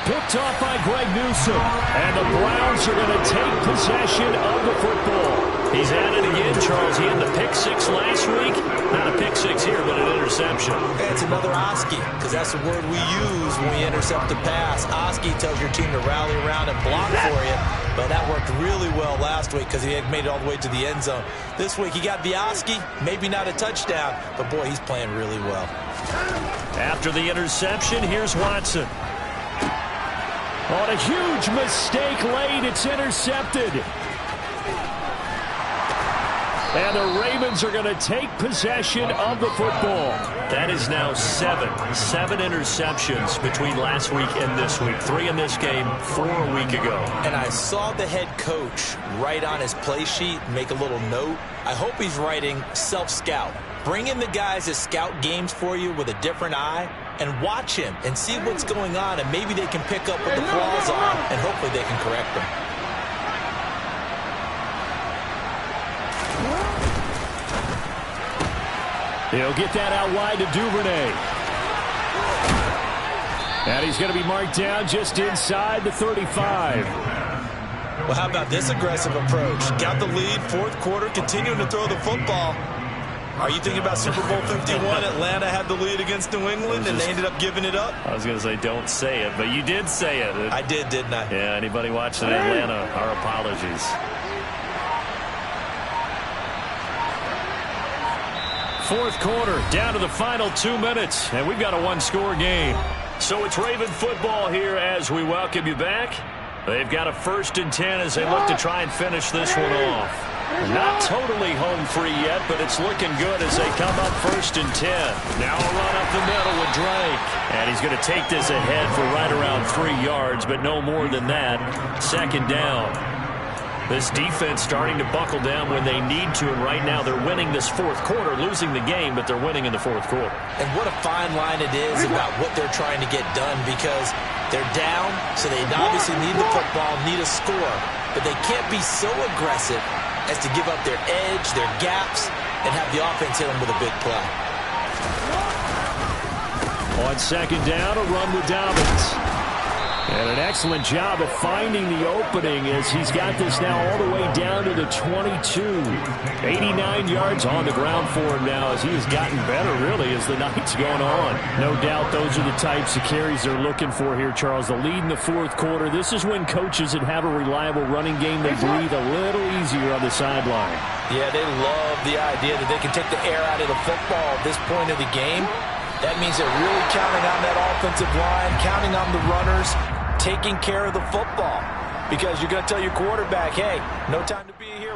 Picked off by Greg Newsome. And the Browns are going to take possession of the football. He's at it again, Charles. He had the pick 6 last week. Not a pick 6 here, but an interception. It's another Oski, because that's the word we use when we intercept a pass. Oski tells your team to rally around and block for you. But that worked really well last week because he had made it all the way to the end zone. This week he got the Oski, maybe not a touchdown, but boy, he's playing really well. After the interception, here's Watson. On a huge mistake late, it's intercepted. And the Ravens are going to take possession of the football. That is now 7 interceptions between last week and this week. 3 in this game, 4 a week ago. And I saw the head coach write on his play sheet, make a little note. I hope he's writing self-scout. Bring in the guys that scout games for you with a different eye and watch him and see what's going on, and maybe they can pick up what the flaws are, and hopefully they can correct them. He'll get that out wide to Duvernay. And he's going to be marked down just inside the 35. Well, how about this aggressive approach? Got the lead, fourth quarter, continuing to throw the football. Are you thinking about Super Bowl 51? Atlanta had the lead against New England, and they ended up giving it up? I was going to say don't say it, but you did say it. I did, didn't I? Yeah, anybody watching Atlanta, our apologies. Fourth quarter, down to the final 2 minutes, and we've got a one-score game. So it's Raven football here as we welcome you back. They've got a 1st and 10 as they look to try and finish this one off. Not totally home free yet, but it's looking good as they come up 1st and 10. Now a run up the middle with Drake. And he's going to take this ahead for right around 3 yards, but no more than that. 2nd down. This defense starting to buckle down when they need to, and right now they're winning this 4th quarter, losing the game, but they're winning in the 4th quarter. And what a fine line it is about what they're trying to get done, because they're down, so they obviously need the football, need a score, but they can't be so aggressive as to give up their edge, their gaps, and have the offense hit them with a big play. On 2nd down, a run with Dobbins. And an excellent job of finding the opening as he's got this now all the way down to the 22. 89 yards on the ground for him now as he has gotten better, really, as the night's gone on. No doubt those are the types of carries they're looking for here, Charles. The lead in the 4th quarter. This is when coaches that have a reliable running game, they breathe a little easier on the sideline. Yeah, they love the idea that they can take the air out of the football at this point of the game. That means they're really counting on that offensive line, counting on the runners, taking care of the football, because you're going to tell your quarterback, hey, no time to be here.